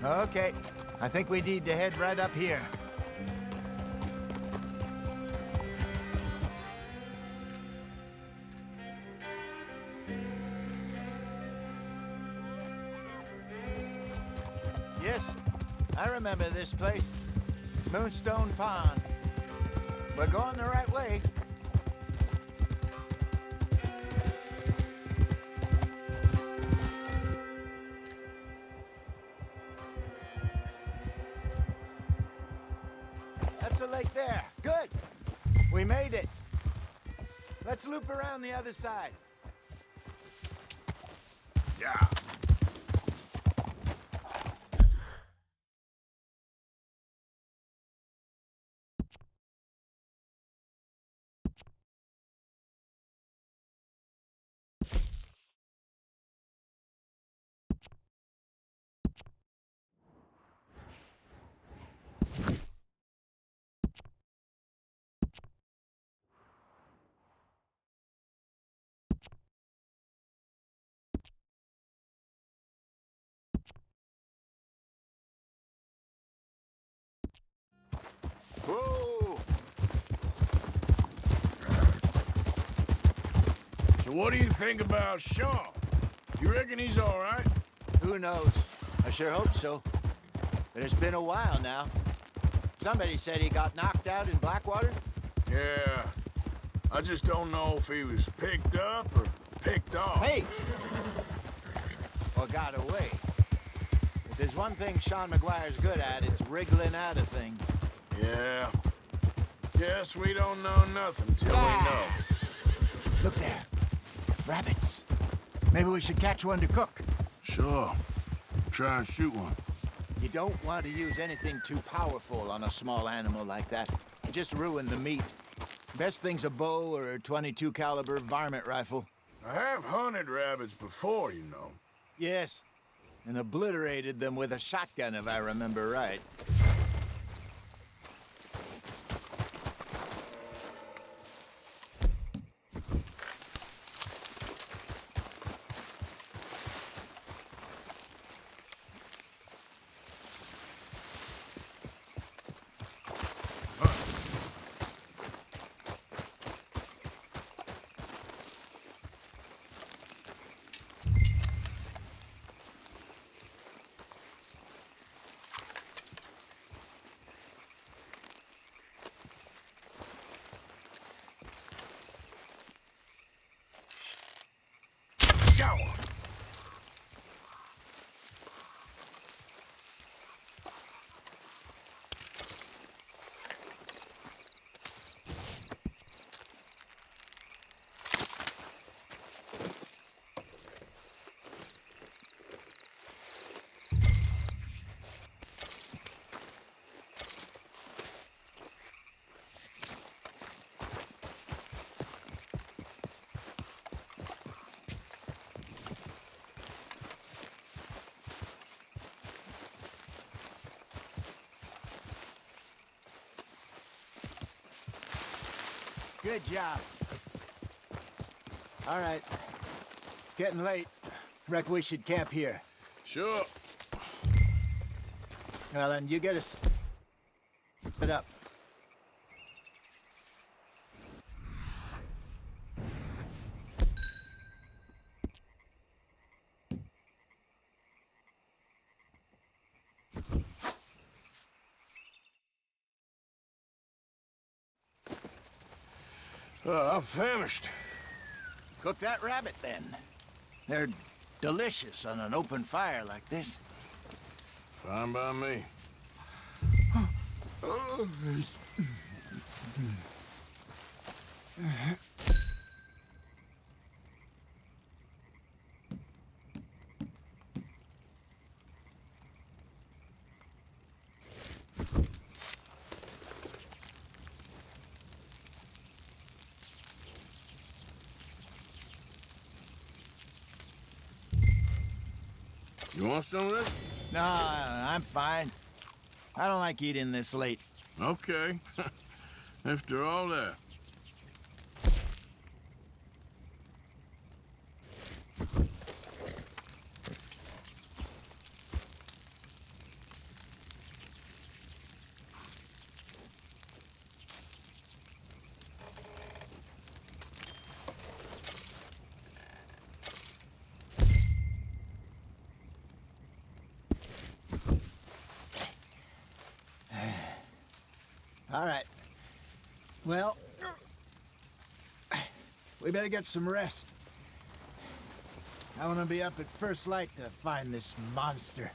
Okay, I think we need to head right up here. Yes, I remember this place. Moonstone Pond. We're going the right way. That's the lake there. Good. We made it. Let's loop around the other side. Yeah. Whoa! So what do you think about Shaw? You reckon he's all right? Who knows? I sure hope so. But it's been a while now. Somebody said he got knocked out in Blackwater? Yeah. I just don't know if he was picked up or picked off. Hey! Or got away. If there's one thing Sean McGuire's good at, it's wriggling out of things. Yeah. Guess we don't know nothing till we know. Look there. Rabbits. Maybe we should catch one to cook. Sure. Try and shoot one. You don't want to use anything too powerful on a small animal like that. You just ruin the meat. Best thing's a bow or a .22 caliber varmint rifle. I have hunted rabbits before, you know. Yes. And obliterated them with a shotgun, if I remember right. Go! Good job. All right. It's getting late. Reckon we should camp here. Sure. Well, then you get us it up. I'm famished. Cook that rabbit, then. They're delicious on an open fire like this. Fine by me. You want some of this? No, I'm fine. I don't like eating this late. Okay. After all that. All right. Well, we better get some rest. I want to be up at first light to find this monster.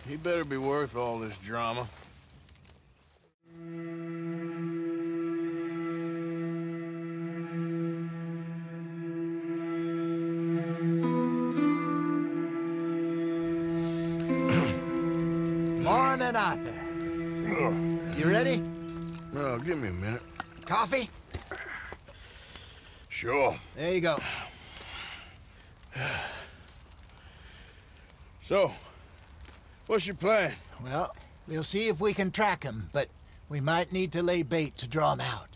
He better be worth all this drama. Morning, Arthur. You ready? Oh, give me a minute. Coffee? Sure. There you go. So, what's your plan? Well, we'll see if we can track him, but we might need to lay bait to draw him out.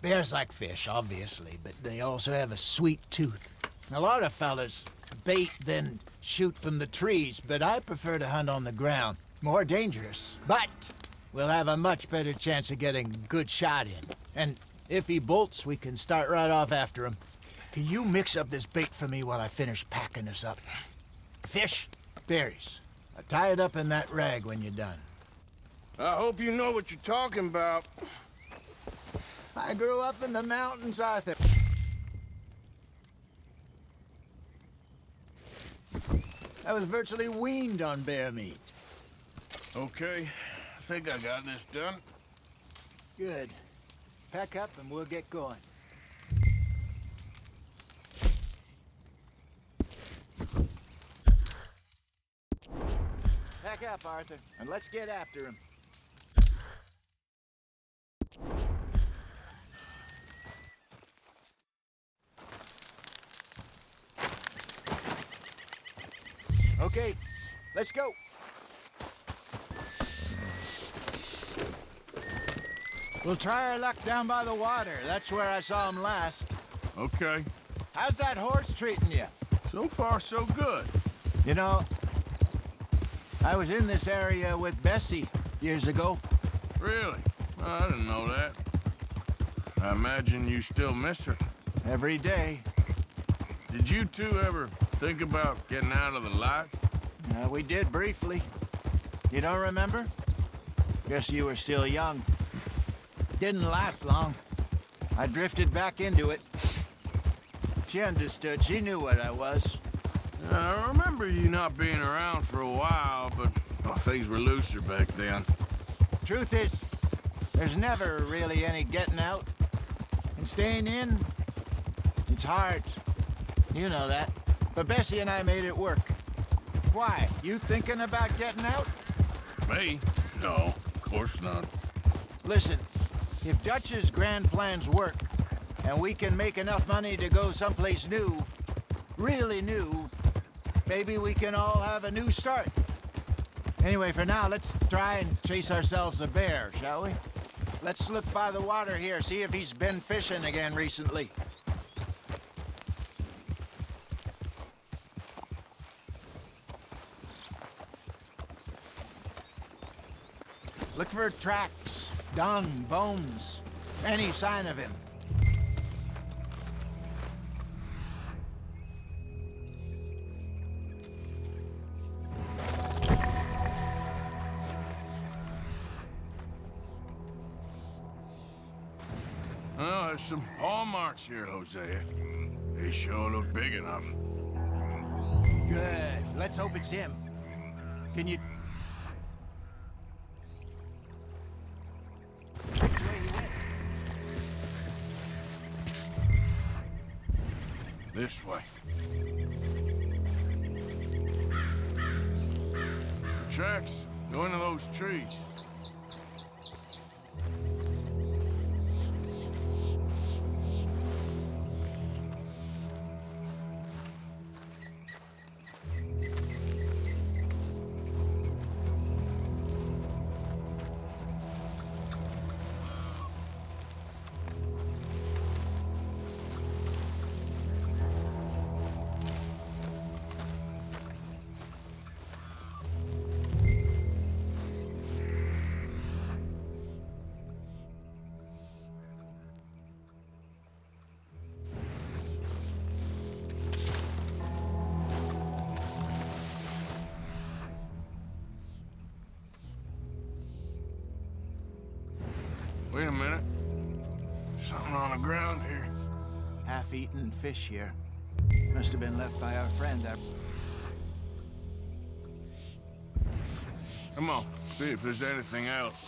Bears like fish, obviously, but they also have a sweet tooth. A lot of fellas bait, then shoot from the trees, but I prefer to hunt on the ground. More dangerous, but we'll have a much better chance of getting a good shot in. And if he bolts, we can start right off after him. Can you mix up this bait for me while I finish packing this up? Fish, berries. I'll tie it up in that rag when you're done. I hope you know what you're talking about. I grew up in the mountains, Arthur. I was virtually weaned on bear meat. Okay, I think I got this done. Good. Pack up and we'll get going. Pack up, Arthur, and let's get after him. Okay, let's go. We'll try our luck down by the water. That's where I saw him last. Okay. How's that horse treating you? So far, so good. You know, I was in this area with Bessie years ago. Really? Oh, I didn't know that. I imagine you still miss her. Every day. Did you two ever think about getting out of the life? We did briefly. You don't remember? Guess you were still young. Didn't last long. I drifted back into it. She understood. She knew what I was. I remember you not being around for a while, but well, things were looser back then. Truth is, there's never really any getting out. And staying in, it's hard. You know that. But Bessie and I made it work. Why? You thinking about getting out? Me? No, of course not. Listen, if Dutch's grand plans work, and we can make enough money to go someplace new, really new, maybe we can all have a new start. Anyway, for now, let's try and chase ourselves a bear, shall we? Let's look by the water here, see if he's been fishing again recently. Look for tracks, dung, bones, any sign of him. Oh, there's some paw marks here, Hosea. They sure look big enough. Good. Let's hope it's him. Can you... This way. The tracks go into those trees. Wait a minute. Something on the ground here. Half-eaten fish here. Must have been left by our friend. Come on, see if there's anything else.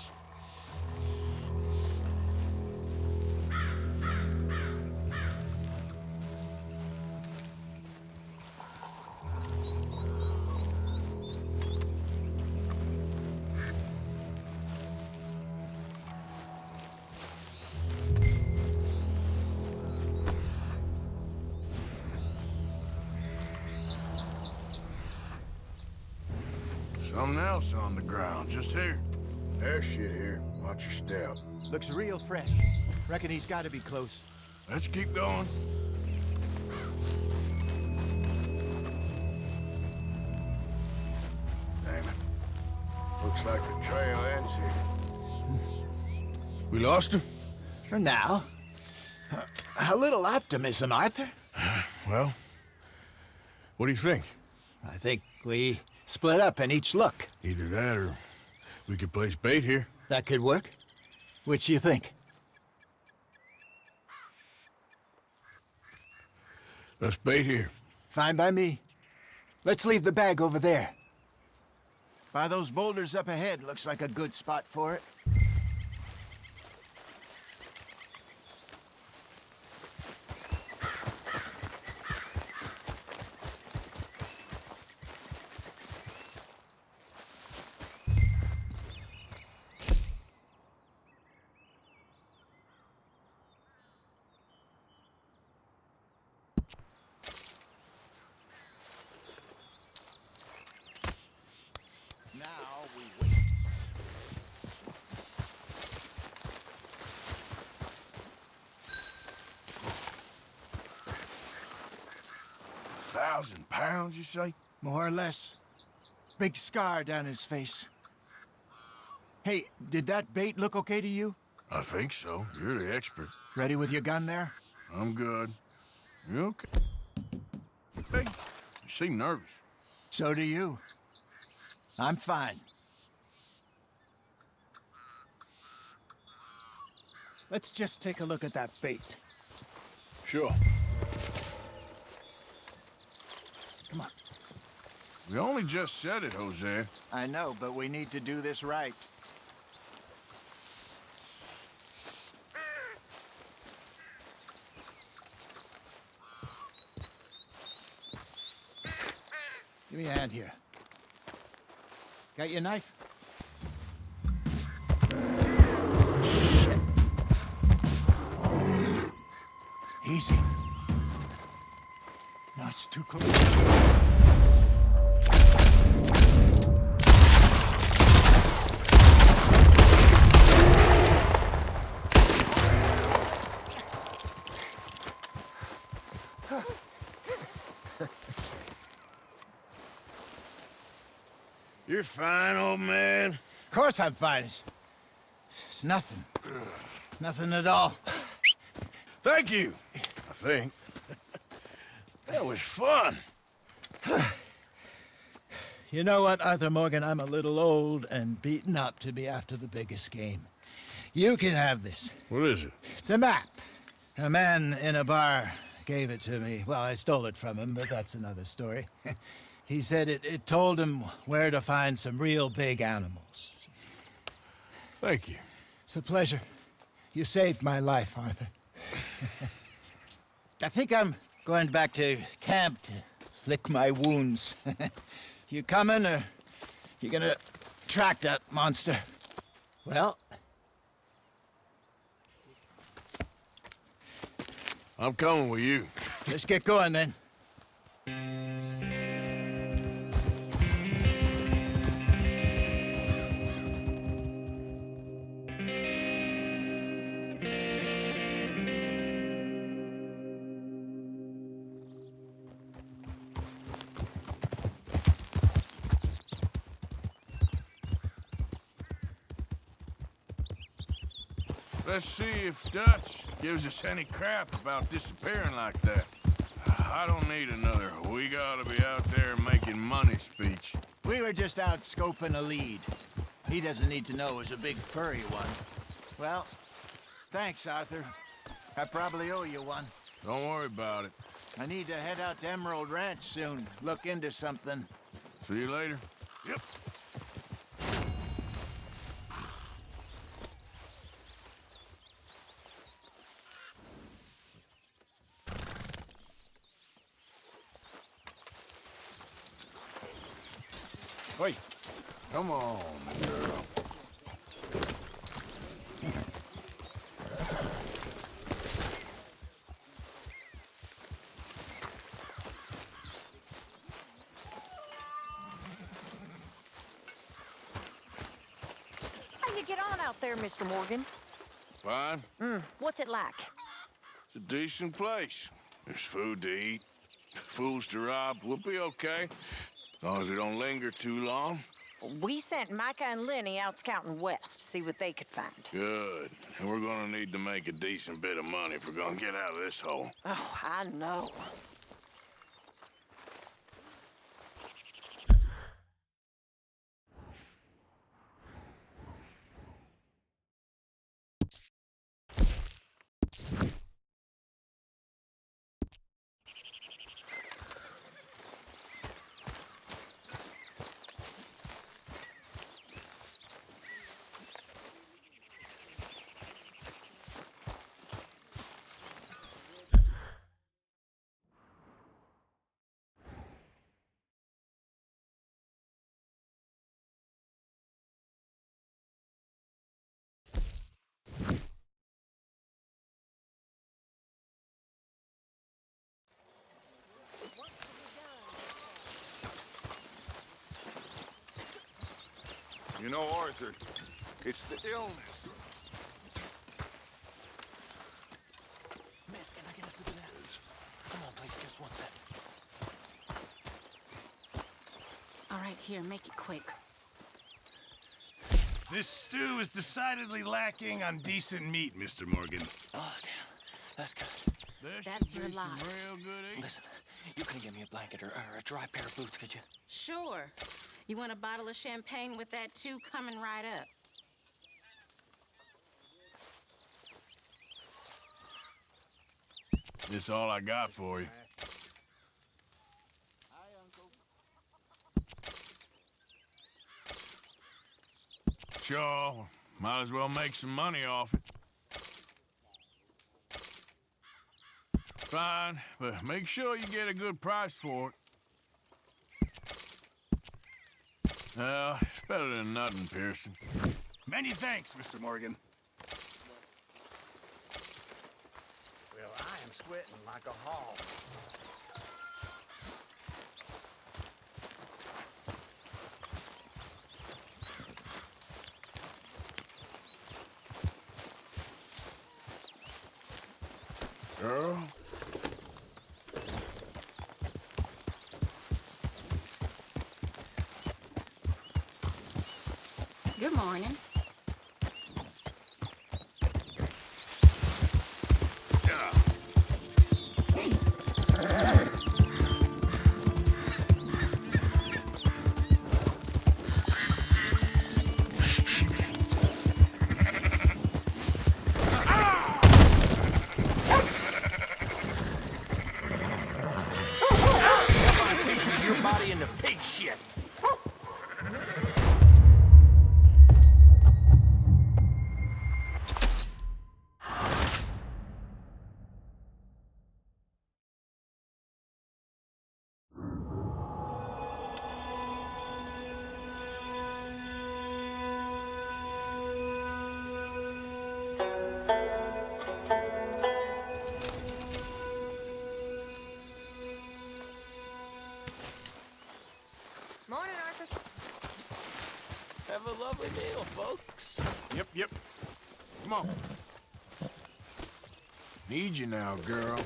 Something else on the ground, just here. There's shit here. Watch your step. Looks real fresh. Reckon he's got to be close. Let's keep going. Damn it. Looks like the trail ends here. We lost him? For now. A little optimism, Arthur. Well, what do you think? I think we split up and each look. Either that or we could place bait here. That could work. Which you think? Let's bait here. Fine by me. Let's leave the bag over there. By those boulders up ahead, looks like a good spot for it. Now we wait. £1,000, you say? More or less. Big scar down his face. Hey, did that bait look okay to you? I think so. You're the expert. Ready with your gun there? I'm good. You okay? Hey, you seem nervous. So do you. I'm fine. Let's just take a look at that bait. Sure. We only just said it, Jose. I know, but we need to do this right. Give me a hand here. Got your knife? Shit. Easy. No, it's too close. You're fine, old man. Of course I'm fine. It's nothing. Nothing at all. Thank you, I think. That was fun. You know what, Arthur Morgan? I'm a little old and beaten up to be after the biggest game. You can have this. What is it? It's a map. A man in a bar gave it to me. Well, I stole it from him, but that's another story. He said it told him where to find some real big animals. Thank you. It's a pleasure. You saved my life, Arthur. I think I'm going back to camp to lick my wounds. You coming, or you gonna track that monster? Well, I'm coming with you. let's get going then. Let's see if Dutch gives us any crap about disappearing like that. I don't need another "we gotta be out there making money" speech. We were just out scoping a lead. He doesn't need to know it was a big furry one. Well, thanks, Arthur. I probably owe you one. Don't worry about it. I need to head out to Emerald Ranch soon. Look into something. See you later. Yep. Wait. Come on, girl. How you get on out there, Mr. Morgan? Fine. What's it like? It's a decent place. There's food to eat, fools to rob. We'll be okay. As long as we don't linger too long. We sent Micah and Lenny out scouting west, see what they could find. Good. And we're gonna need to make a decent bit of money if we're gonna get out of this hole. Oh, I know. You know, Arthur, it's the illness. Miss, can I get us to that? Come on, please, just one sec. All right, here, make it quick. This stew is decidedly lacking on decent meat, Mr. Morgan. Oh, damn. That's good. That's your lot. Real good eating. Listen, you can give me a blanket or a dry pair of boots, could you? Sure. You want a bottle of champagne with that, too? Coming right up. This all I got for you. Sure, might as well make some money off it. Fine, but make sure you get a good price for it. It's better than nothing, Pearson. Many thanks, Mr. Morgan. Well, I am sweating like a hog. Girl? Good morning. Your body into pig shit. Morning, Arthur. Have a lovely meal, folks. Yep. Come on. Need you now, girl.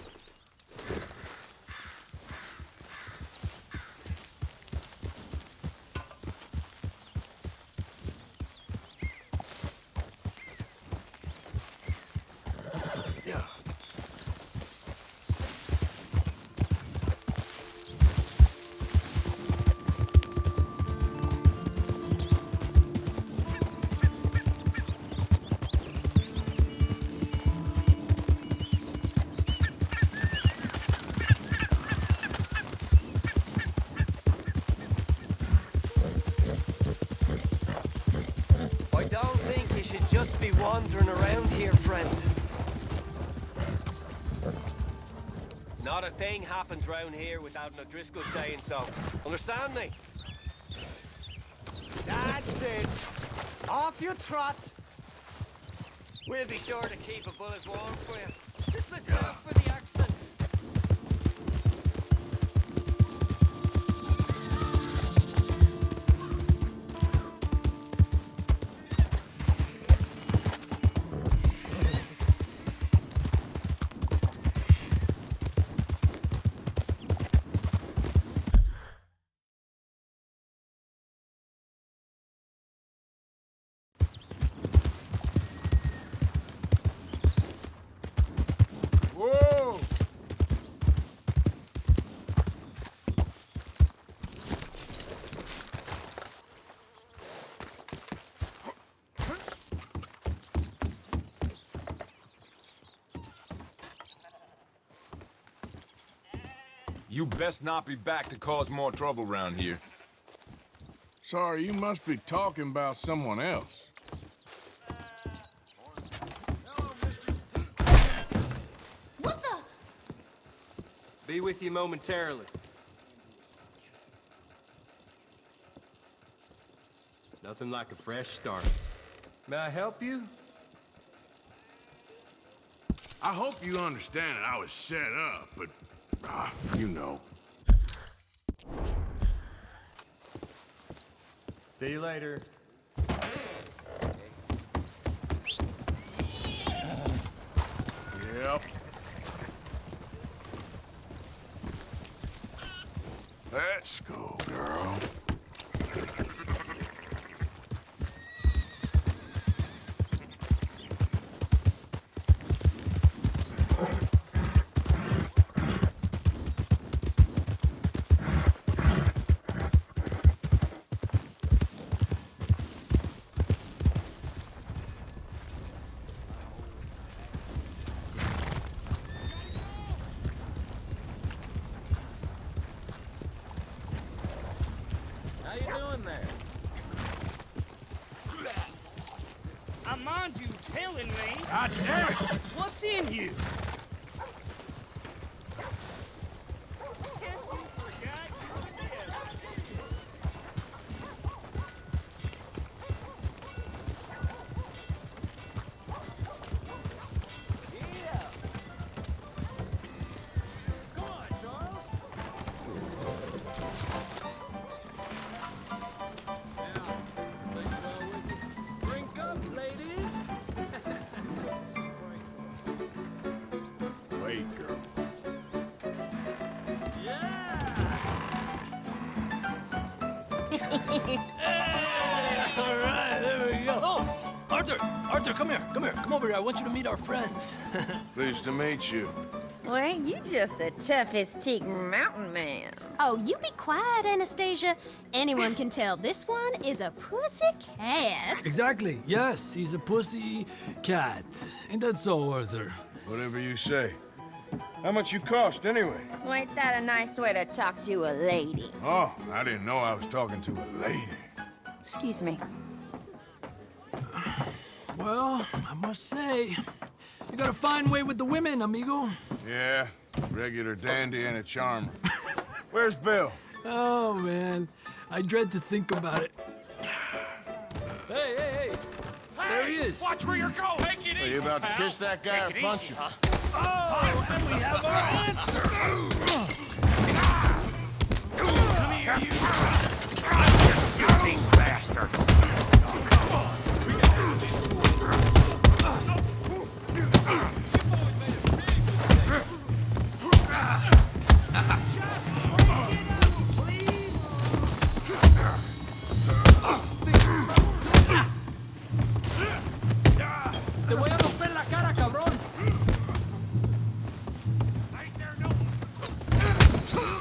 Yeah. I don't think you should just be wandering around here, friend. Not a thing happens round here without an O'Driscoll saying so. Understand me? That's it. Off you trot. We'll be sure to keep a bullet warm for you. Just look out for the accents. Whoa! You best not be back to cause more trouble around here. Sorry, you must be talking about someone else. What the? Be with you momentarily. Nothing like a fresh start. May I help you? I hope you understand that I was set up, but, you know. See you later. Yep. Let's go, girl. How you doing there? killing me. God damn it! What's in you? Drink up, ladies. Wait, girl. All right, there we go. Oh, Arthur, come here. Come over here. I want you to meet our friends. Pleased to meet you. Well, ain't you just a toughest teak mountain man? Oh, you be quiet, Anastasia. Anyone can tell this one is a pussy cat. Exactly. Yes, he's a pussy cat. Ain't that so, Arthur? Whatever you say. How much you cost, anyway? Well, ain't that a nice way to talk to a lady? Oh, I didn't know I was talking to a lady. Excuse me. Well, I must say, you got a fine way with the women, amigo. Yeah, regular dandy and a charmer. Where's Bill? Oh, man. I dread to think about it. Hey! There he is. Watch where you're going. Take it Are easy, you about to pal. kiss that guy or Take it punch easy, him? huh? Oh, and we have our answer. Come here, you these bastards. Te voy a romper la cara, cabrón. Ain't there no...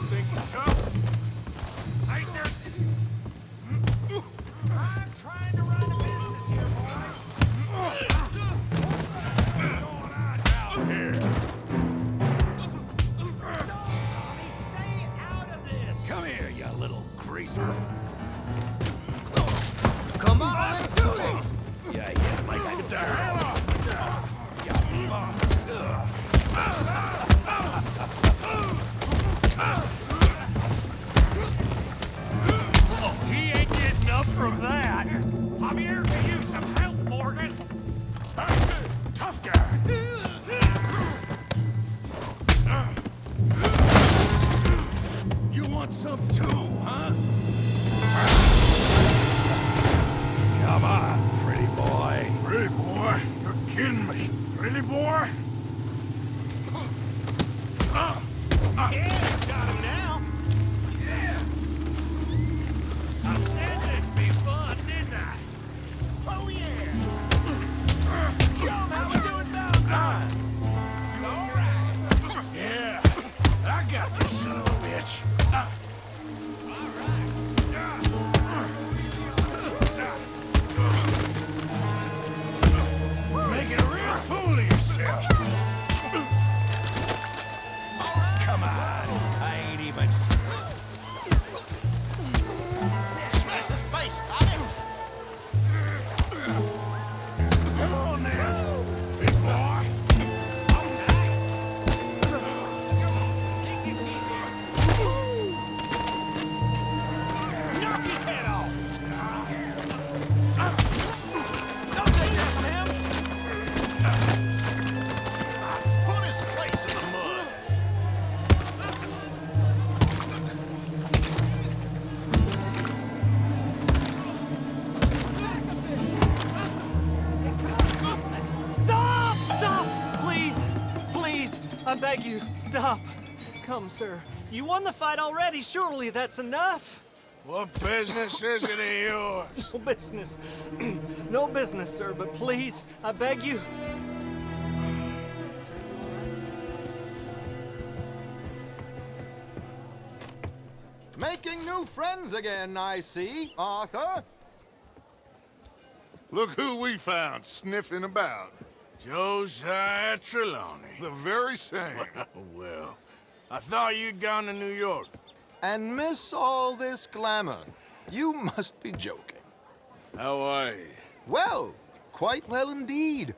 Think you're tough? Ain't there... I'm trying to run a business here, boys. What's going on out here? Tommy, stay out of this. Come here, you little greaser. Come on, let's do this. Yeah, like I die. He ain't getting up from that. I'm here to use some help, Morgan. Tough guy. You want some too, huh? Come on, pretty boy. Pretty boy? You're kidding me. Pretty boy? Yeah, got him now. Yeah. I said it'd be fun, didn't I? Oh, yeah. John, how we doing Valentine? All right. Yeah, I got this son of a bitch. You're making a real fool of yourself. Come on. I ain't even... Smash his face, Tommy. Come on now, big boy. Knock his head off. Don't take that from him. Put his face in the mud. Stop! Stop! Please! Please! I beg you, stop. Come, sir. You won the fight already. Surely that's enough. What business is it of yours? No business. No business, sir, but please, I beg you. Making new friends again, I see, Arthur. Look who we found sniffing about. Josiah Trelawney. The very same. Well, I thought you'd gone to New York. And miss all this glamour. You must be joking. How are you? Well, quite well indeed.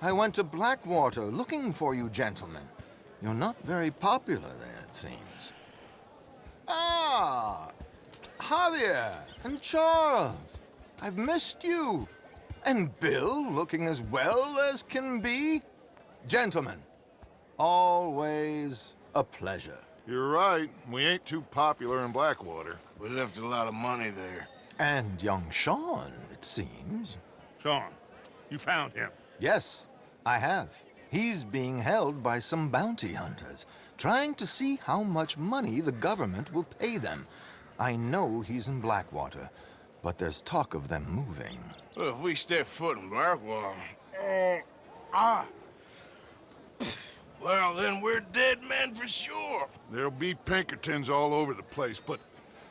I went to Blackwater looking for you gentlemen. You're not very popular there, it seems. Ah! Javier and Charles. I've missed you. And Bill looking as well as can be. Gentlemen, always a pleasure. You're right. We ain't too popular in Blackwater. We left a lot of money there. And young Sean, it seems. Sean, you found him? Yes, I have. He's being held by some bounty hunters, trying to see how much money the government will pay them. I know he's in Blackwater, but there's talk of them moving. Well, if we step foot in Blackwater... well, then we're dead men for sure. There'll be Pinkertons all over the place, but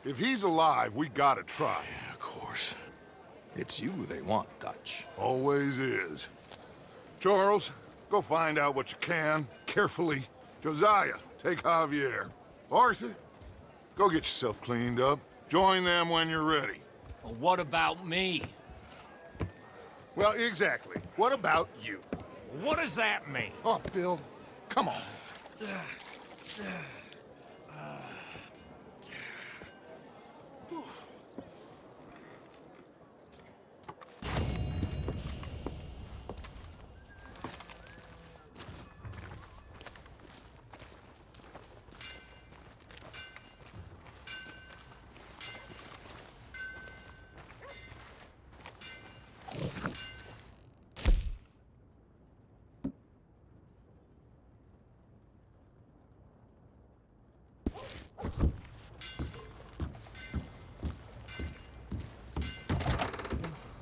if he's alive, we gotta try. Yeah, of course. It's you they want, Dutch. Always is. Charles, go find out what you can, carefully. Josiah, take Javier. Arthur, go get yourself cleaned up. Join them when you're ready. Well, what about me? Well, exactly. What about you? What does that mean? Oh, Bill, come on.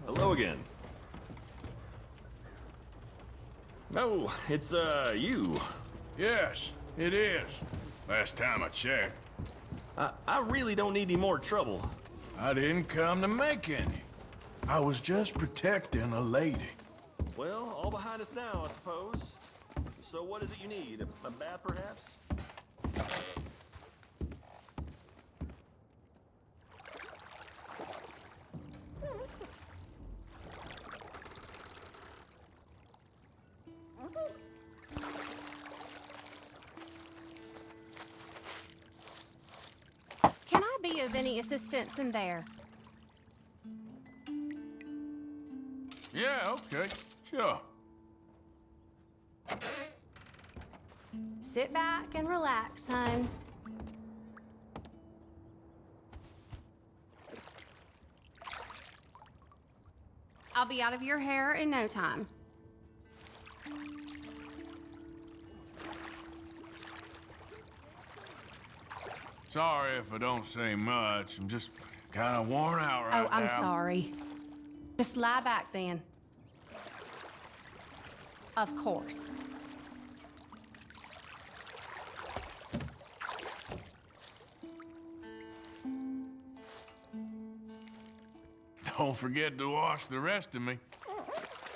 Hello again. Oh, it's, you. Yes, it is. Last time I checked. I really don't need any more trouble. I didn't come to make any. I was just protecting a lady. Well, all behind us now, I suppose. So what is it you need? A bath, perhaps? Can I be of any assistance in there? Yeah, okay, sure. Sit back and relax, hon. I'll be out of your hair in no time. Sorry if I don't say much. I'm just kind of worn out right now. Oh, I'm sorry. Just lie back then. Of course. Don't forget to wash the rest of me.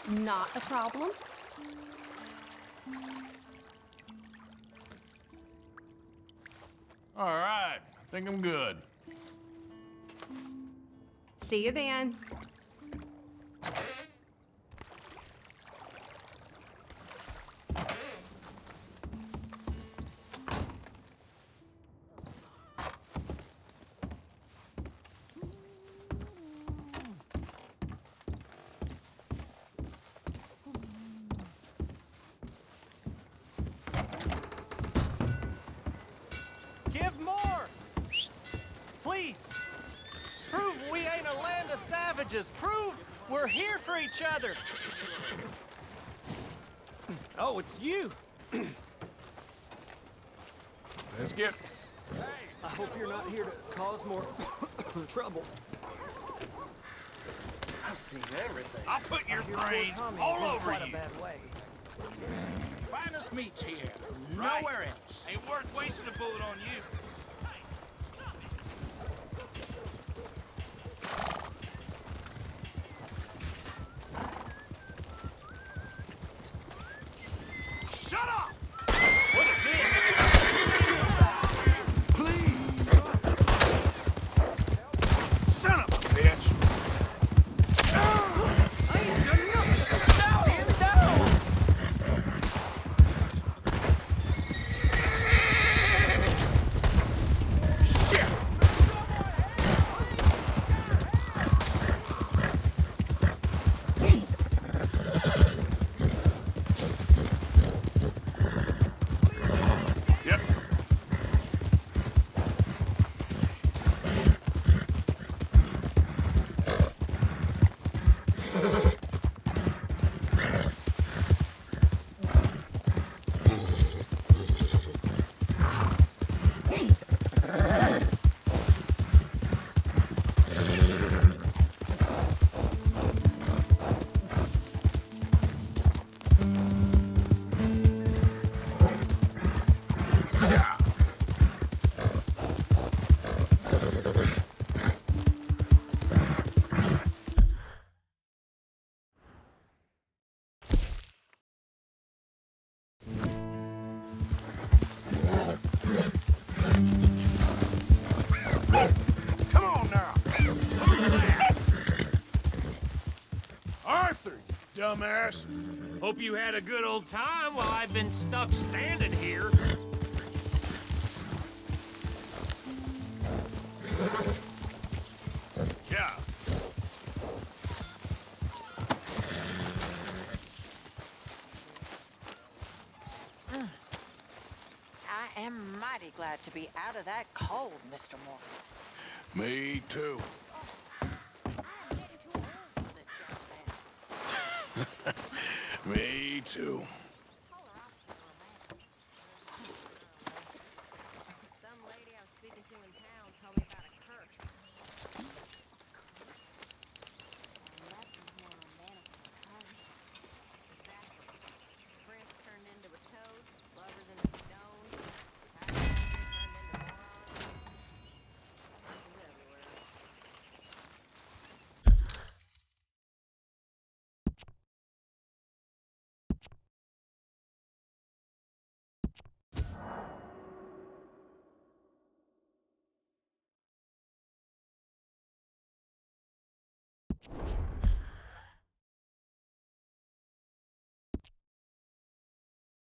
Not a problem. All right, I think I'm good. See you then. Give more! Please! Prove we ain't a land of savages. Prove we're here for each other. Oh, it's you. Let's get... I hope you're not here to cause more trouble. I've seen everything. I'll put your I hear brains poor Tommy's all in over quite you. a bad way. Finest meats here. Right. Nowhere else. Ain't worth wasting a bullet on you. Shut up! What is this? Son of a bitch! dumbass. Hope you had a good old time while I've been stuck standing here. Yeah. I am mighty glad to be out of that cold, Mr. Morgan. Me too. Me too.